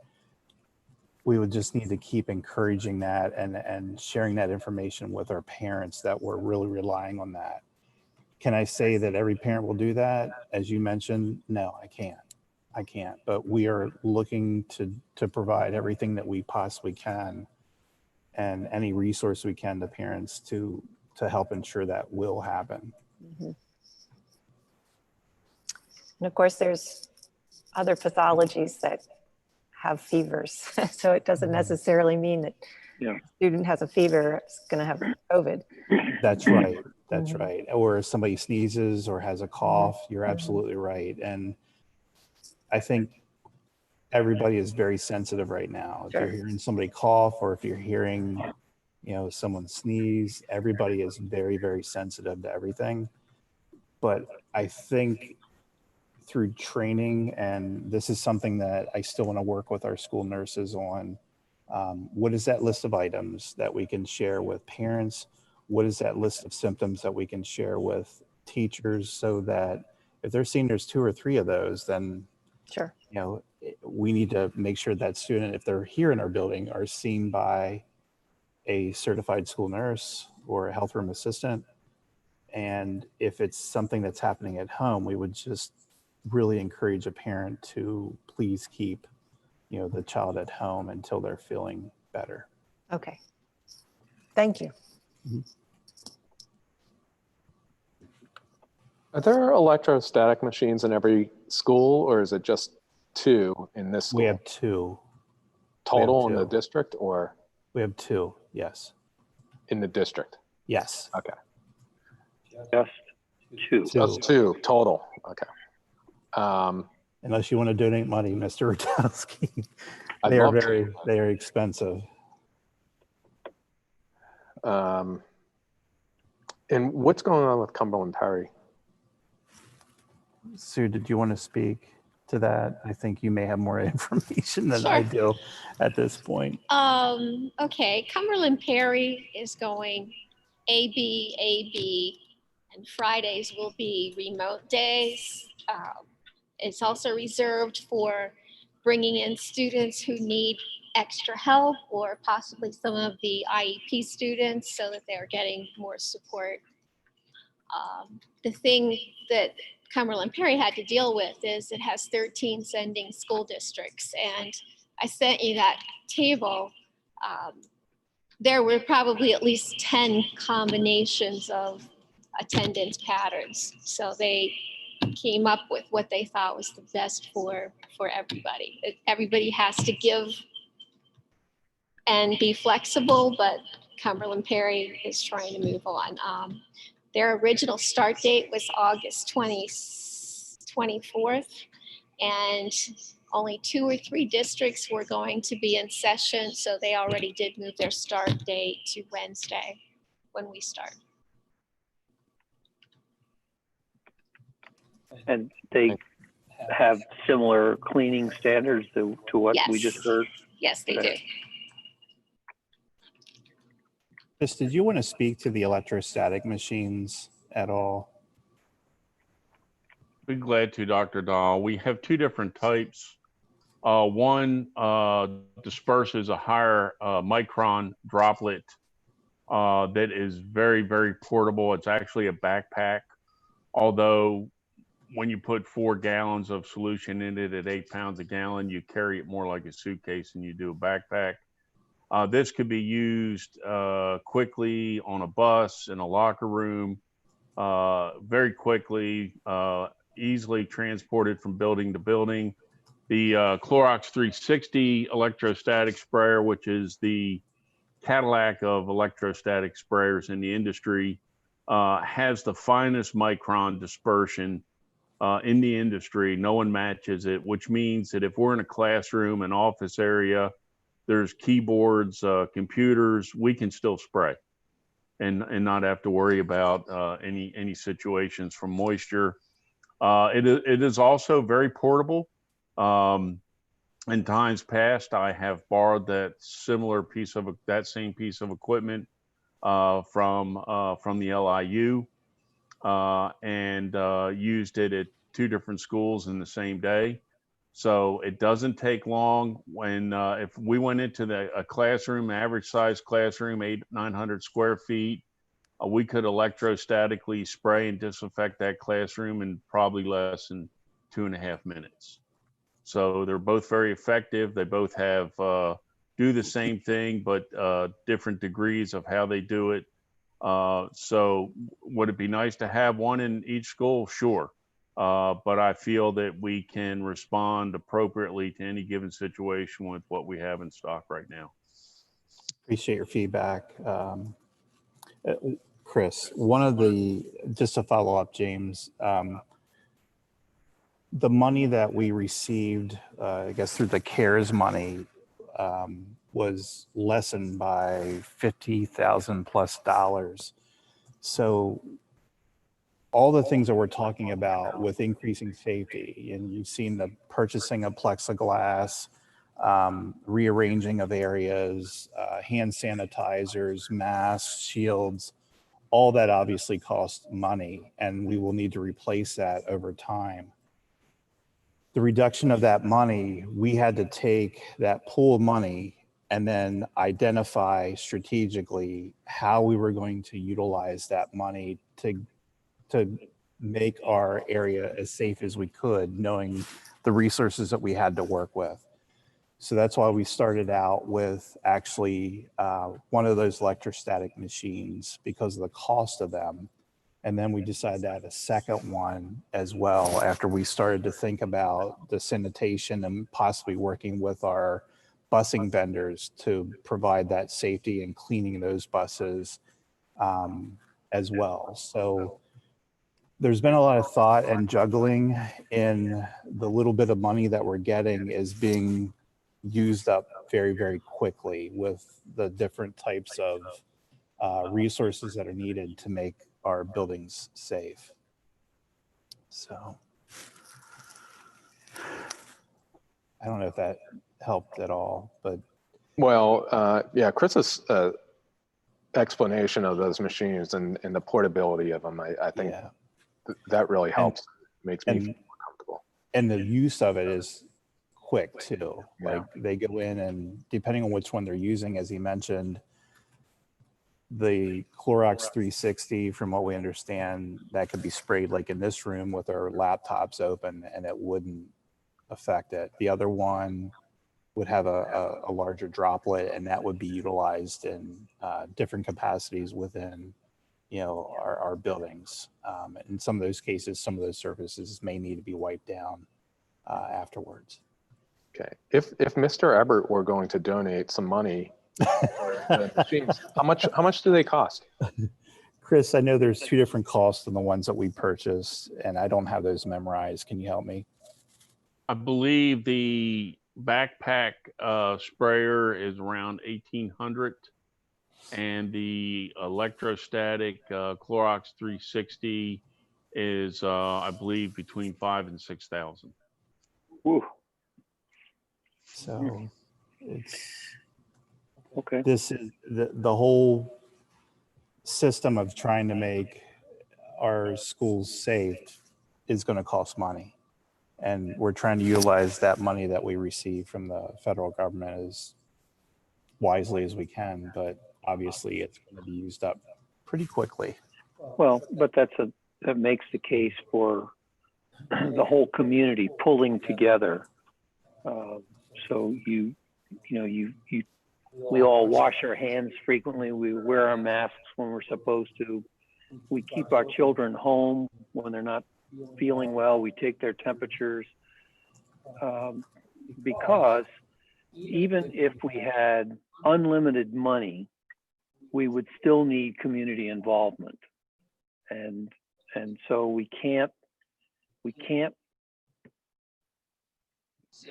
we would just need to keep encouraging that and sharing that information with our parents that we're really relying on that. Can I say that every parent will do that? As you mentioned, no, I can't, but we are looking to provide everything that we possibly can and any resource we can to parents to help ensure that will happen. Mm-hmm. And of course, there's other pathologies that have fevers. So it doesn't necessarily mean that Yeah. student has a fever, it's going to have COVID. That's right. That's Mhm. right. Or if somebody sneezes or has a cough, you're absolutely right. And I think everybody is very sensitive right now. If you're Sure. hearing somebody cough or if you're hearing, someone sneeze, everybody is very, very sensitive to everything. But I think through training, and this is something that I still want to work with our school nurses on, what is that list of items that we can share with parents? What is that list of symptoms that we can share with teachers, so that if they're seeing there's 2 or 3 of those, then Sure. we need to make sure that student, if they're here in our building, are seen by a certified school nurse or a health room assistant. And if it's something that's happening at home, we would just really encourage a parent to please keep, the child at home until they're feeling better. Okay. Thank you. Are there electrostatic machines in every school, or is it just 2 in this school? We have 2. Total in the district, or? We have 2, yes. In the district? Yes. Okay. Just 2. Just 2 total. Okay. Unless you want to donate money, Mr. Rudowski. I'd They are love to. very expensive. And what's going on with Cumberland Perry? Sue, did you want to speak to that? I think you may have more information than I do at this point. Okay, Cumberland Perry is going AB, and Fridays will be remote days. It's also reserved for bringing in students who need extra help, or possibly some of the IEP students, so that they're getting more support. The thing that Cumberland Perry had to deal with is it has 13 sending school districts, and I sent you that table. There were probably at least 10 combinations of attendance patterns, so they came up with what they thought was the best for everybody. Everybody has to give and be flexible, but Cumberland Perry is trying to move on. Their original start date was August 24th, and only 2 or 3 districts were going to be in session, so they already did move their start date to Wednesday when we start. And they have similar cleaning standards to what we just heard? Yes, they do. Did you want to speak to the electrostatic machines at all? Be glad to, Dr. Dahl. We have 2 different types. One disperses a higher micron droplet that is very, very portable. It's actually a backpack, although when you put 4 gallons of solution in it at 8 pounds a gallon, you carry it more like a suitcase than you do a backpack. This could be used quickly on a bus, in a locker room, very quickly, easily transported from building to building. The Clorox 360 electrostatic sprayer, which is the Cadillac of electrostatic sprayers in the industry, has the finest micron dispersion in the industry. No one matches it, which means that if we're in a classroom, an office area, there's keyboards, computers, we can still spray and not have to worry about any situations from moisture. It is also very portable. In times past, I have borrowed that same piece of equipment from the LIU and used it at 2 different schools in the same day. So it doesn't take long. When if we went into a classroom, average size classroom, 800-900 square feet, we could electrostatically spray and disinfect that classroom in probably less than 2.5 minutes. So they're both very effective. They both have do the same thing, but different degrees of how they do it. So would it be nice to have one in each school? Sure. But I feel that we can respond appropriately to any given situation with what we have in stock right now. Appreciate your feedback. Chris, just to follow up, James, the money that we received, I guess through the CARES money, was lessened by $50,000+. So all the things that we're talking about with increasing safety, and you've seen the purchasing of plexiglass, rearranging of areas, hand sanitizers, masks, shields, all that obviously costs money, and we will need to replace that over time. The reduction of that money, we had to take that pool of money and then identify strategically how we were going to utilize that money to make our area as safe as we could, knowing the resources that we had to work with. So that's why we started out with actually one of those electrostatic machines because of the cost of them. And then we decided to add a second one as well after we started to think about the sanitation and possibly working with our busing vendors to provide that safety and cleaning those buses as well. So there's been a lot of thought and juggling in the little bit of money that we're getting is being used up very, very quickly with the different types of resources that are needed to make our buildings safe. So I don't know if that helped at all, but. Well, yeah, Chris's explanation of those machines and the portability of them, I think that really helps, makes me feel more comfortable. And the use of it is quick too. Like they go in and depending on which one they're using, as he mentioned, the Clorox 360, from what we understand, that could be sprayed like in this room with our laptops open and it wouldn't affect it. The other one would have a larger droplet and that would be utilized in different capacities within, you know, our buildings. In some of those cases, some of those surfaces may need to be wiped down afterwards. Okay. If Mr. Ebert were going to donate some money, the machines, how much do they cost? Chris, I know there's two different costs than the ones that we purchased, and I don't have those memorized. Can you help me? I believe the backpack sprayer is around 1,800, and the electrostatic Clorox 360 is, I believe, between 5,000 and 6,000. Woo. So it's okay. This is the whole system of trying to make our schools safe is going to cost money. And we're trying to utilize that money that we receive from the federal government as wisely as we can, but obviously it's going to be used up pretty quickly. Well, but that makes the case for the whole community pulling together. So we all wash our hands frequently. We wear our masks when we're supposed to. We keep our children home when they're not feeling well. We take their temperatures because even if we had unlimited money, we would still need community involvement. And so we can't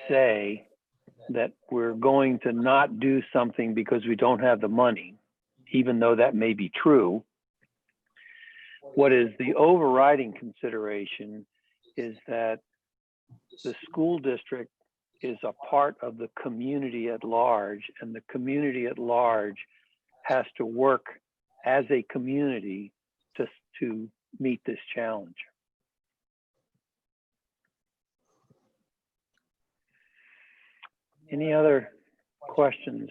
say that we're going to not do something because we don't have the money, even though that may be true. What is the overriding consideration is that the school district is a part of the community at large, and the community at large has to work as a community to meet this challenge. Any other questions?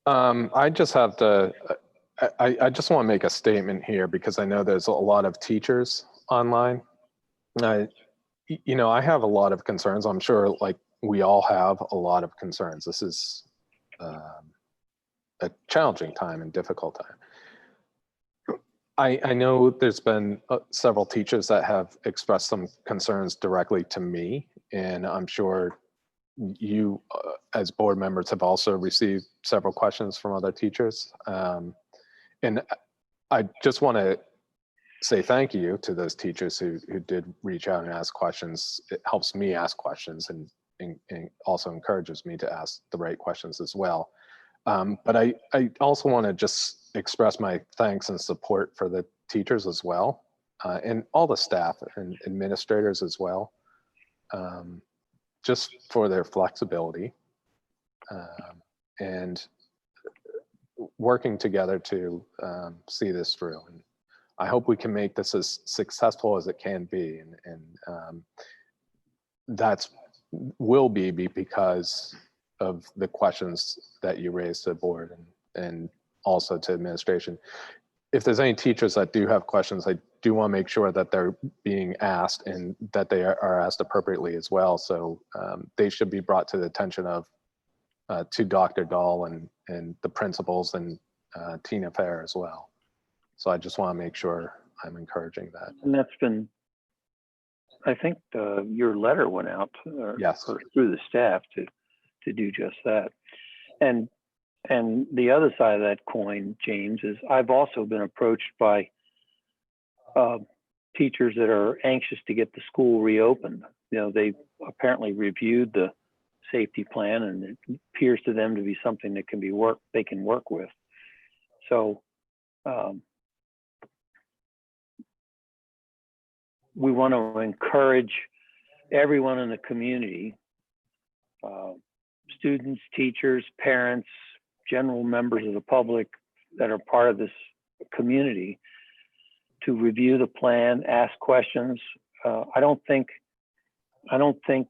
I just have to, I just want to make a statement here because I know there's a lot of teachers online. I have a lot of concerns. I'm sure like we all have a lot of concerns. This is a challenging time and difficult time. I know there's been several teachers that have expressed some concerns directly to me, and I'm sure you, as board members, have also received several questions from other teachers. And I just want to say thank you to those teachers who did reach out and ask questions. It helps me ask questions and also encourages me to ask the right questions as well. But I also want to just express my thanks and support for the teachers as well, and all the staff and administrators as well, just for their flexibility and working together to see this through. And I hope we can make this as successful as it can be. And that's will be because of the questions that you raised to the board and also to administration. If there's any teachers that do have questions, I do want to make sure that they're being asked and that they are asked appropriately as well. So they should be brought to the attention of to Dr. Dahl and the principals and Tina Fair as well. So I just want to make sure I'm encouraging that. And that's been, I think your letter went out yes, or through the staff to do just that. And the other side of that coin, James, is I've also been approached by teachers that are anxious to get the school reopened. You know, they apparently reviewed the safety plan, and it appears to them to be something that they can work with. So we want to encourage everyone in the community, students, teachers, parents, general members of the public that are part of this community, to review the plan, ask questions. I don't think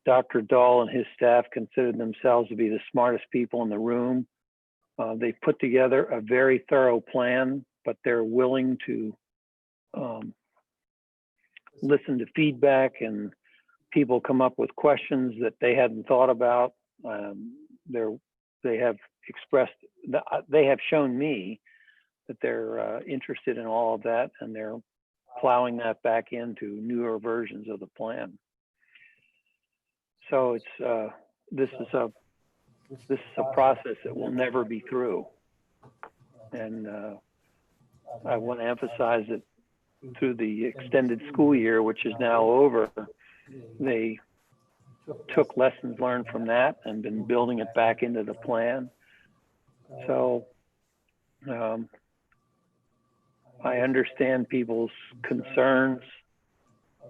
Dr. Dahl and his staff consider themselves to be the smartest people in the room. They put together a very thorough plan, but they're willing to listen to feedback, and people come up with questions that they hadn't thought about. They have shown me that they're interested in all of that, and they're plowing that back into newer versions of the plan. So it's this is a process that will never be through, and I want to emphasize that through the extended school year, which is now over, they took lessons learned from that and been building it back into the plan. So I understand people's concerns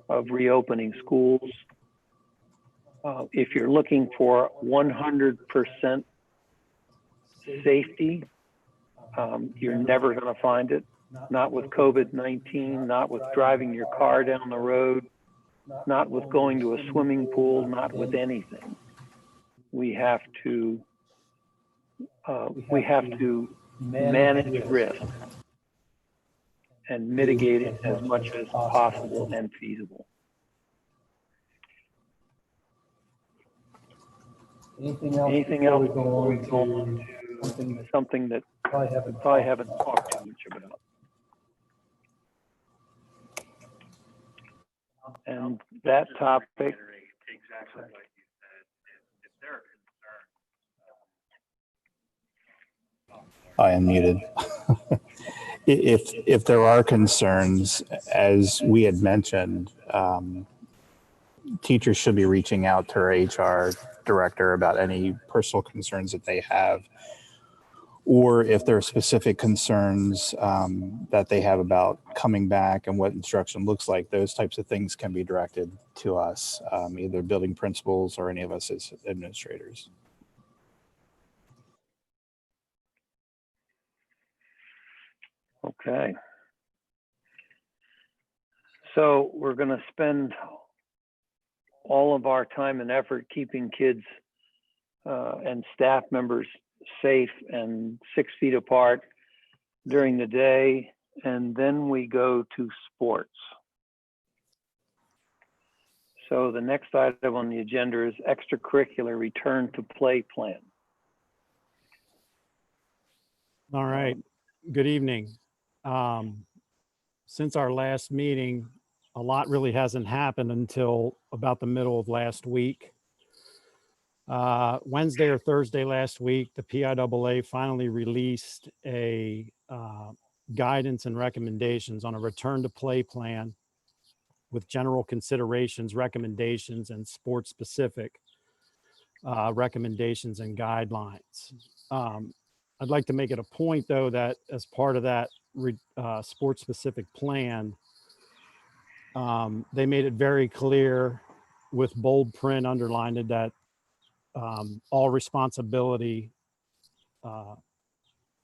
of reopening schools. If you're looking for 100% safety, you're never going to find it. Not with COVID-19, not with driving your car down the road, not with going to a swimming pool, not with anything. We have to manage risk and mitigate it as much as possible and feasible. Anything else before we go on to something that I haven't talked too much about? And that topic, I am muted. If there are concerns, as we had mentioned, teachers should be reaching out to our HR director about any personal concerns that they have, or if there are specific concerns that they have about coming back and what instruction looks like. Those types of things can be directed to us, either building principals or any of us as administrators. okay. So we're going to spend all of our time and effort keeping kids and staff members safe and 6 feet apart during the day, and then we go to sports. So the next item on the agenda is extracurricular return to play plan. All right, good evening. Since our last meeting, a lot really hasn't happened until about the middle of last week. Wednesday or Thursday last week, the PIAA finally released a guidance and recommendations on a return to play plan with general considerations, recommendations, and sport specific recommendations and guidelines. I'd like to make it a point though that as part of that sport specific plan, they made it very clear with bold print underlined that all responsibility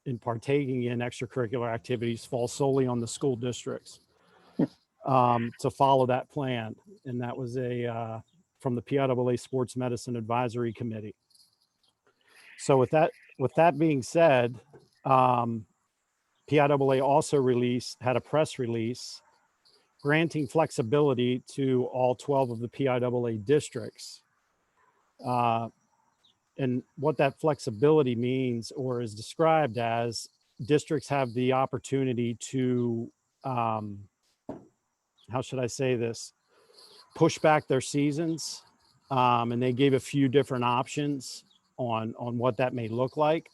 in partaking in extracurricular activities falls solely on the school districts to follow that plan. And that was from the PIAA Sports Medicine Advisory Committee. So with that being said, PIAA also had a press release granting flexibility to all 12 of the PIAA districts. And what that flexibility means or is described as, districts have the opportunity to, how should I say this, push back their seasons. And they gave a few different options on what that may look like.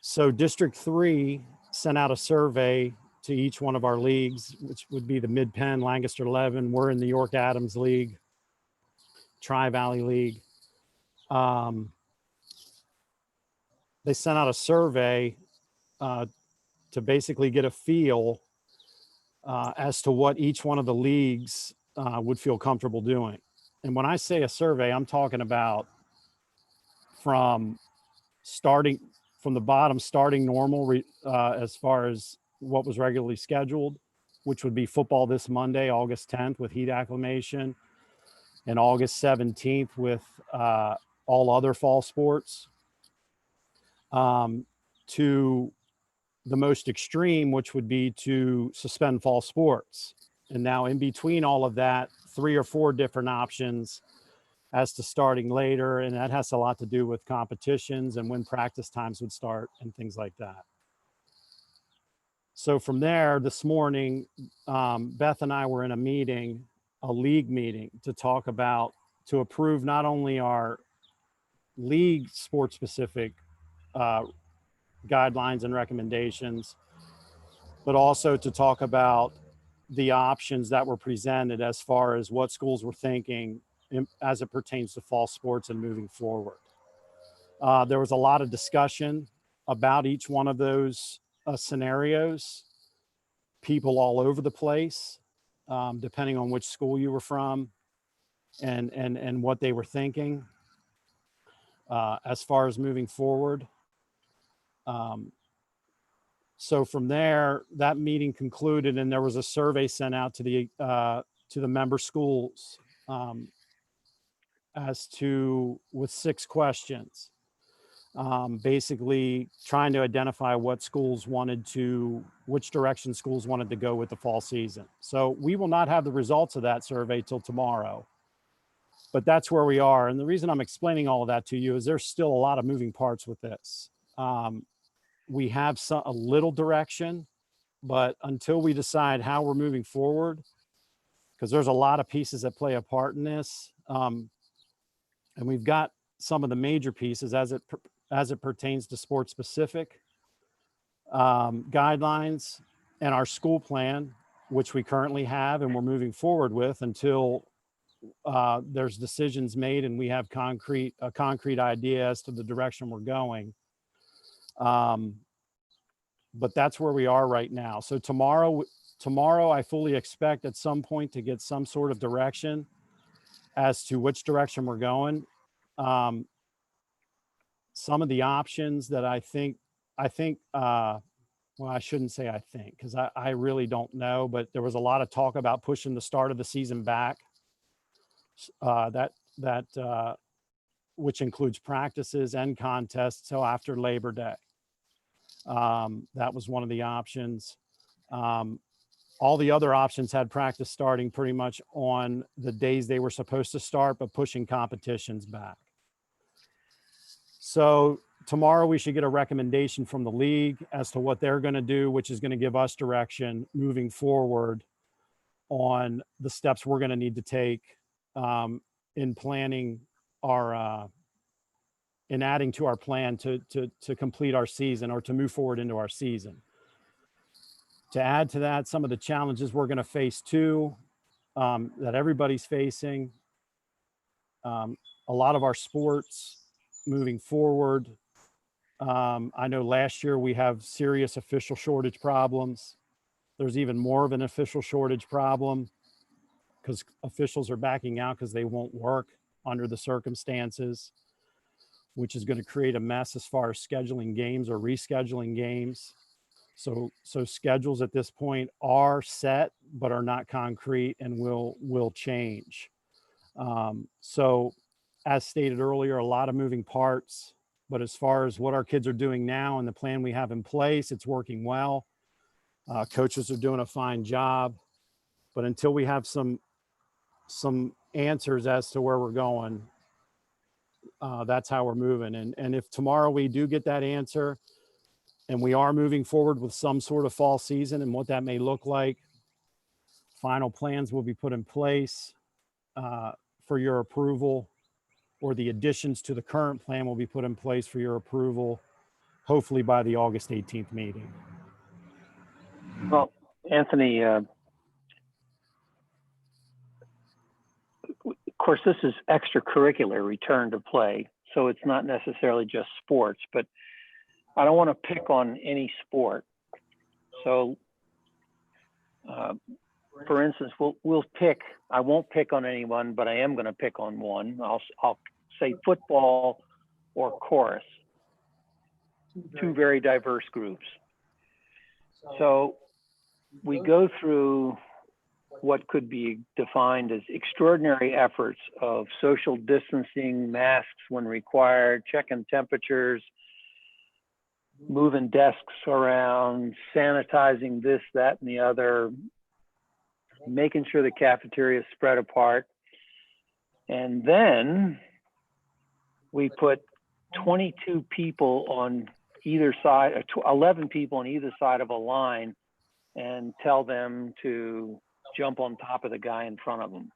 So District 3 sent out a survey to each one of our leagues, which would be the Mid-Penn, Lancaster 11. We're in the York Adams League, Tri-Valley League. They sent out a survey to basically get a feel as to what each one of the leagues would feel comfortable doing. And when I say a survey, I'm talking about from the bottom, starting normal as far as what was regularly scheduled, which would be football this Monday, August 10th with heat acclimation, and August 17th with all other fall sports, to the most extreme, which would be to suspend fall sports. And now in between all of that, 3 or 4 different options as to starting later. And that has a lot to do with competitions and when practice times would start and things like that. So from there, this morning, Beth and I were in a league meeting to approve not only our league sport specific guidelines and recommendations, but also to talk about the options that were presented as far as what schools were thinking as it pertains to fall sports and moving forward. There was a lot of discussion about each one of those scenarios, people all over the place, depending on which school you were from and what they were thinking as far as moving forward. So from there, that meeting concluded, and there was a survey sent out to the member schools with 6 questions, basically trying to identify which direction schools wanted to go with the fall season. So we will not have the results of that survey till tomorrow, but that's where we are. And the reason I'm explaining all of that to you is there's still a lot of moving parts with this. We have a little direction, but until we decide how we're moving forward, because there's a lot of pieces that play a part in this, and we've got some of the major pieces as it pertains to sport specific guidelines and our school plan, which we currently have and we're moving forward with until there's decisions made and we have a concrete idea as to the direction we're going. But that's where we are right now. So tomorrow I fully expect at some point to get some sort of direction as to which direction we're going. Some of the options that I think, well, I shouldn't say I think, because I really don't know, but there was a lot of talk about pushing the start of the season back. Which includes practices and contests till after Labor Day. That was one of the options. All the other options had practice starting pretty much on the days they were supposed to start, but pushing competitions back. So tomorrow we should get a recommendation from the league as to what they're going to do, which is going to give us direction moving forward on the steps we're going to need to take in planning in adding to our plan to complete our season or to move forward into our season. To add to that, some of the challenges we're going to face too, that everybody's facing. A lot of our sports moving forward. I know last year we have serious official shortage problems. There's even more of an official shortage problem because officials are backing out because they won't work under the circumstances, which is going to create a mess as far as scheduling games or rescheduling games. So schedules at this point are set, but are not concrete and will change. So as stated earlier, a lot of moving parts, but as far as what our kids are doing now and the plan we have in place, it's working well. Coaches are doing a fine job, but until we have some answers as to where we're going, that's how we're moving. And if tomorrow we do get that answer and we are moving forward with some sort of fall season and what that may look like, final plans will be put in place for your approval, or the additions to the current plan will be put in place for your approval, hopefully by the August 18th meeting. Well, Anthony, of course, this is extracurricular return to play, so it's not necessarily just sports, but I don't want to pick on any sport. So, for instance, we'll pick, I won't pick on anyone, but I am going to pick on one. I'll say football or chorus, two very diverse groups. So we go through what could be defined as extraordinary efforts of social distancing, masks when required, checking temperatures, moving desks around, sanitizing this, that, and the other, making sure the cafeteria is spread apart. And then we put 22 people on either side, 11 people on either side of a line and tell them to jump on top of the guy in front of them.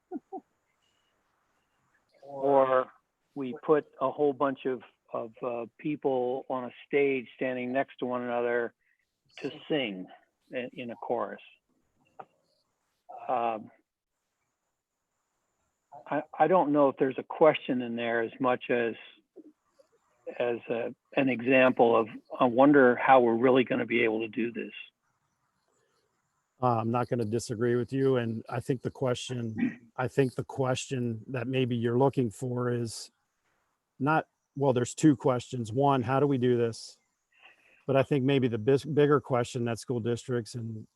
Or we put a whole bunch of people on a stage standing next to one another to sing in a chorus. I don't know if there's a question in there as much as an example of, I wonder how we're really going to be able to do this. I'm not going to disagree with you. And I think the question that maybe you're looking for is not, well, there's two questions. One, how do we do this? But I think maybe the bigger question that school districts and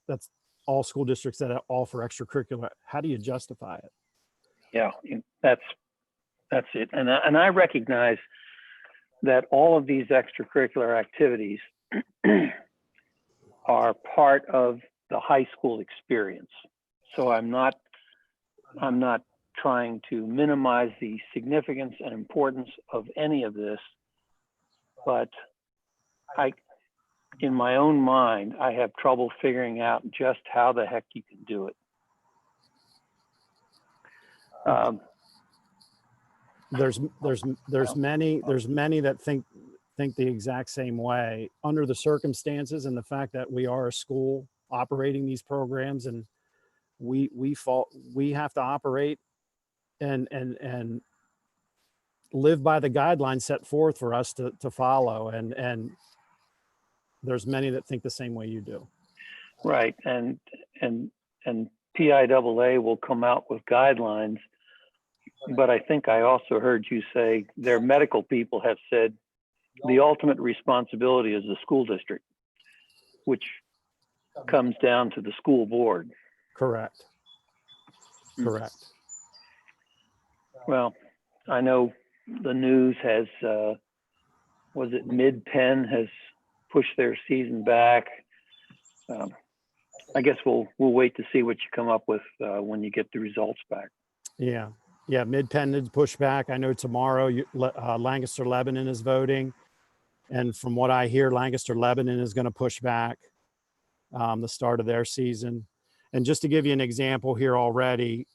that's all school districts that offer extracurricular, how do you justify it? Yeah, that's it. And I recognize that all of these extracurricular activities are part of the high school experience. So I'm not trying to minimize the significance and importance of any of this, but in my own mind, I have trouble figuring out just how the heck you can do it. There's many that think the exact same way under the circumstances and the fact that we are a school operating these programs, and we have to operate and live by the guidelines set forth for us to follow. And there's many that think the same way you do. Right. And PIAA will come out with guidelines, but I think I also heard you say their medical people have said the ultimate responsibility is the school district, which comes down to the school board. Correct. Correct. Well, I know the news has, was it Mid-Penn has pushed their season back. I guess we'll wait to see what you come up with when you get the results back. Yeah. Mid-Penn did push back. I know tomorrow Lancaster Lebanon is voting. And from what I hear, Lancaster Lebanon is going to push back the start of their season. And just to give you an example here already,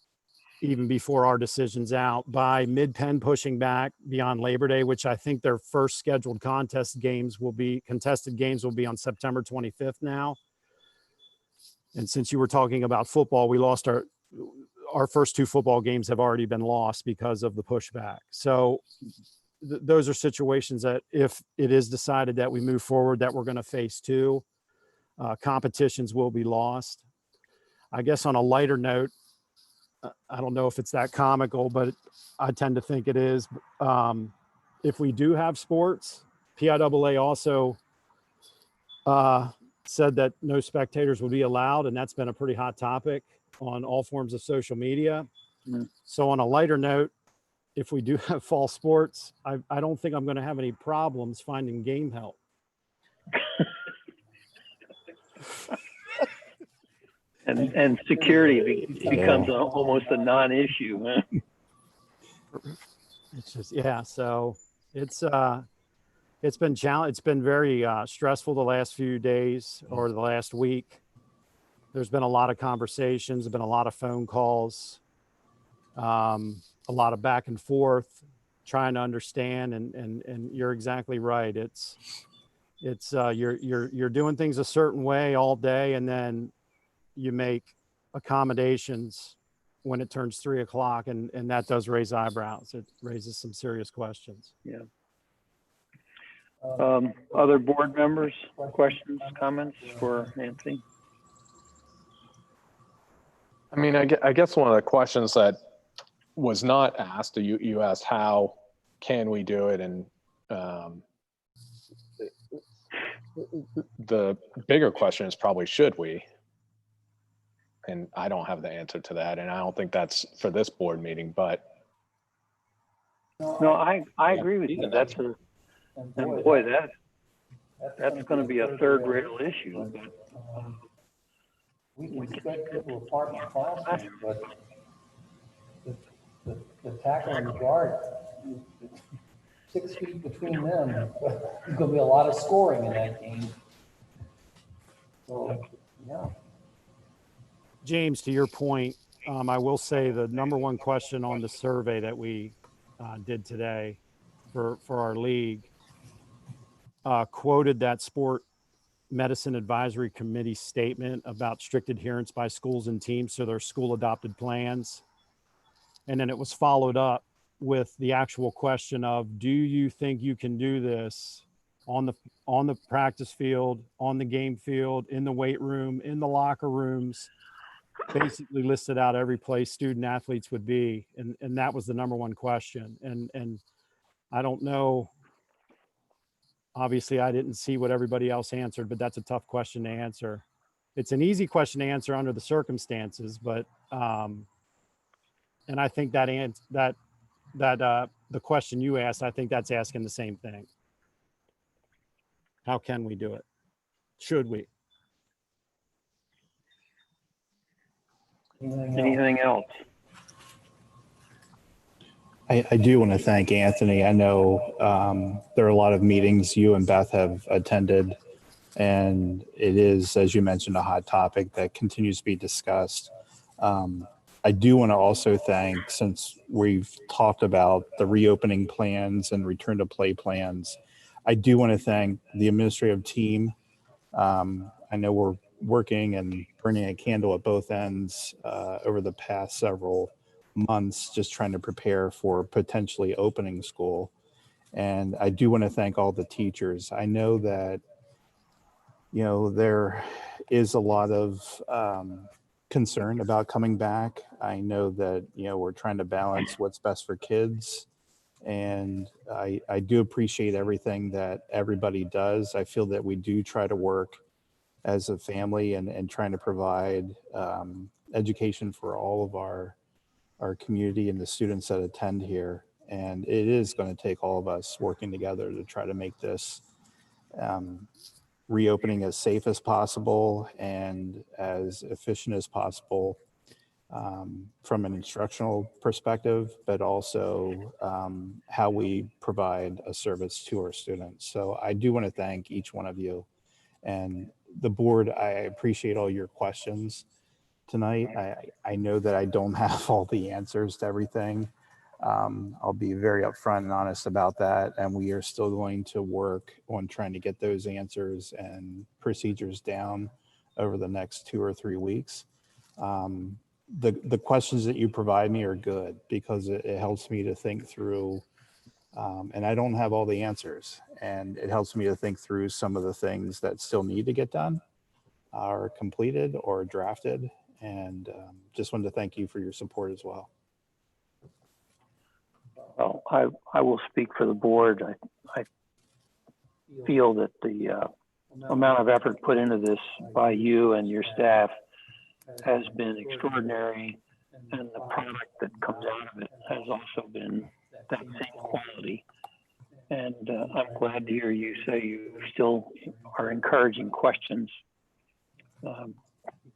even before our decision's out, by Mid-Penn pushing back beyond Labor Day, which I think their first scheduled contested games will be on September 25th now. And since you were talking about football, we lost our first 2 football games have already been lost because of the pushback. So those are situations that if it is decided that we move forward, that we're going to face 2 competitions will be lost. I guess on a lighter note, I don't know if it's that comical, but I tend to think it is. If we do have sports, PIAA also said that no spectators would be allowed, and that's been a pretty hot topic on all forms of social media. So on a lighter note, if we do have fall sports, I don't think I'm going to have any problems finding game help. And security becomes almost a non-issue. Huh? It's just, yeah. So it's been challenging. It's been very stressful the last few days or the last week. There's been a lot of conversations, there's been a lot of phone calls, a lot of back and forth, trying to understand. And you're exactly right. It's you're doing things a certain way all day, and then you make accommodations when it turns 3 o'clock, and that does raise eyebrows. It raises some serious questions. Yeah. Other board members, questions, comments for Nancy? I mean, I guess one of the questions that was not asked, you asked how can we do it, and the bigger question is probably should we? And I don't have the answer to that, and I don't think that's for this board meeting. But no, I agree with you. That's and boy, that's going to be a third rail issue. We can expect people to park in classroom, but the tackle and the guard, 6 feet between them, there's going to be a lot of scoring in that game. So, yeah. James, to your point, I will say the number one question on the survey that we did today for our league quoted that Sport Medicine Advisory Committee statement about strict adherence by schools and teams to their school adopted plans. And then it was followed up with the actual question of, do you think you can do this on the practice field, on the game field, in the weight room, in the locker rooms? Basically listed out every place student athletes would be. And that was the number one question. And I don't know, obviously I didn't see what everybody else answered, but that's a tough question to answer. It's an easy question to answer under the circumstances, but and I think that the question you asked, I think that's asking the same thing. How can we do it? Should we? Anything else? I do want to thank Anthony. I know there are a lot of meetings you and Beth have attended, and it is, as you mentioned, a hot topic that continues to be discussed. I do want to also thank, since we've talked about the reopening plans and return to play plans, I do want to thank the administrative team. I know we're working and burning a candle at both ends over the past several months, just trying to prepare for potentially opening school. And I do want to thank all the teachers. I know that, you know, there is a lot of concern about coming back. I know that, you know, we're trying to balance what's best for kids. And I do appreciate everything that everybody does. I feel that we do try to work as a family and trying to provide education for all of our community and the students that attend here. And it is going to take all of us working together to try to make this reopening as safe as possible and as efficient as possible from an instructional perspective, but also how we provide a service to our students. So I do want to thank each one of you and the board. I appreciate all your questions tonight. I know that I don't have all the answers to everything. I'll be very upfront and honest about that. And we are still going to work on trying to get those answers and procedures down over the next 2 or 3 weeks. The questions that you provide me are good because it helps me to think through, and I don't have all the answers, and it helps me to think through some of the things that still need to get done or completed or drafted. And just wanted to thank you for your support as well. Well, I will speak for the board. I feel that the amount of effort put into this by you and your staff has been extraordinary, and the product that comes out of it has also been that same quality. And I'm glad to hear you say you still are encouraging questions,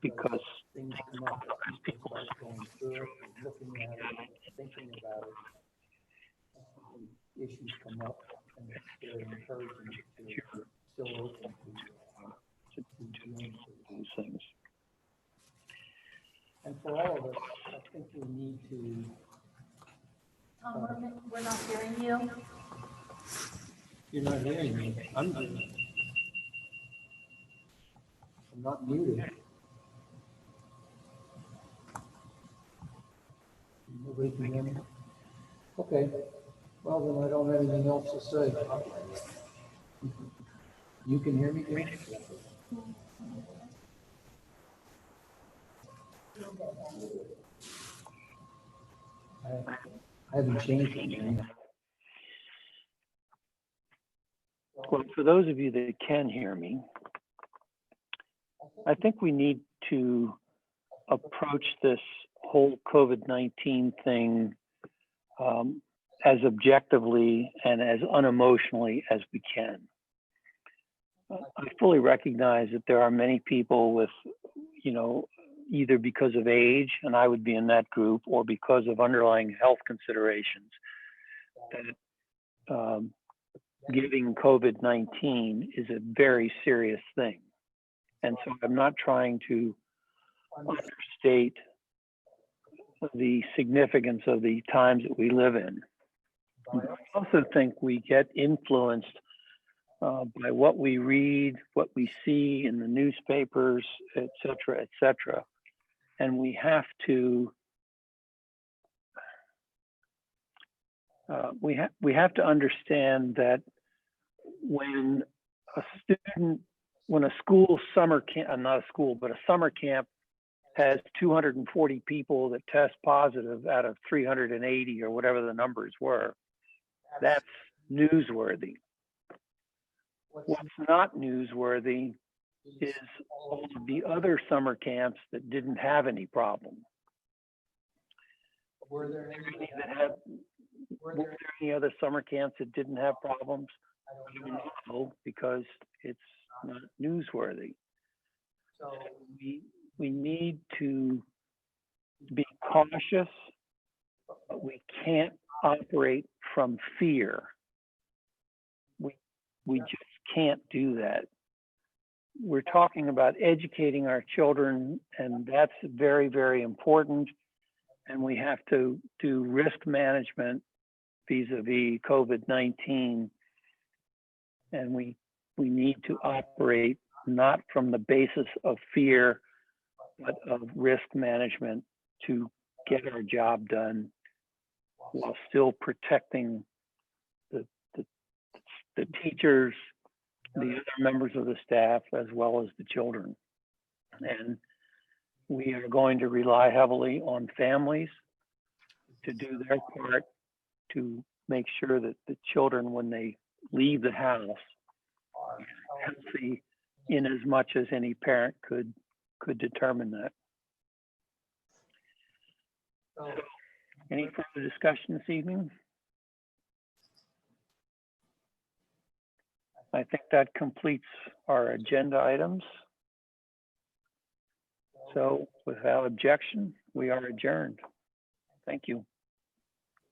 because things come up as people are going through, looking at it, thinking about it. Issues come up, and it's very encouraging that you're still open to doing those things. And for all of us, I think we need to. We're not hearing you. You're not hearing me. I'm here. I'm not muted. Nobody can hear me? Okay. Well, then I don't have anything else to say. You can hear me, Dan? I haven't changed anything. Well, for those of you that can hear me, I think we need to approach this whole COVID-19 thing as objectively and as unemotionally as we can. I fully recognize that there are many people with, either because of age, and I would be in that group, or because of underlying health considerations, that giving COVID-19 is a very serious thing. And so I'm not trying to understate the significance of the times that we live in. But I also think we get influenced by what we read, what we see in the newspapers, et cetera, et cetera. And we have to understand that when a school summer camp, not a school, but a summer camp has 240 people that test positive out of 380 or whatever the numbers were, that's newsworthy. What's not newsworthy is all of the other summer camps that didn't have any problem. Were there any other summer camps that didn't have problems? I don't know, because it's not newsworthy. So we need to be cautious, but we can't operate from fear. We just can't do that. We're talking about educating our children, and that's very, very important. And we have to do risk management vis-a-vis COVID-19. And we need to operate not from the basis of fear, but of risk management to get our job done while still protecting the teachers, the other members of the staff, as well as the children. And we are going to rely heavily on families to do their part to make sure that the children, when they leave the house, are healthy in as much as any parent could determine that. So, any further discussion this evening? I think that completes our agenda items. So without objection, we are adjourned. Thank you.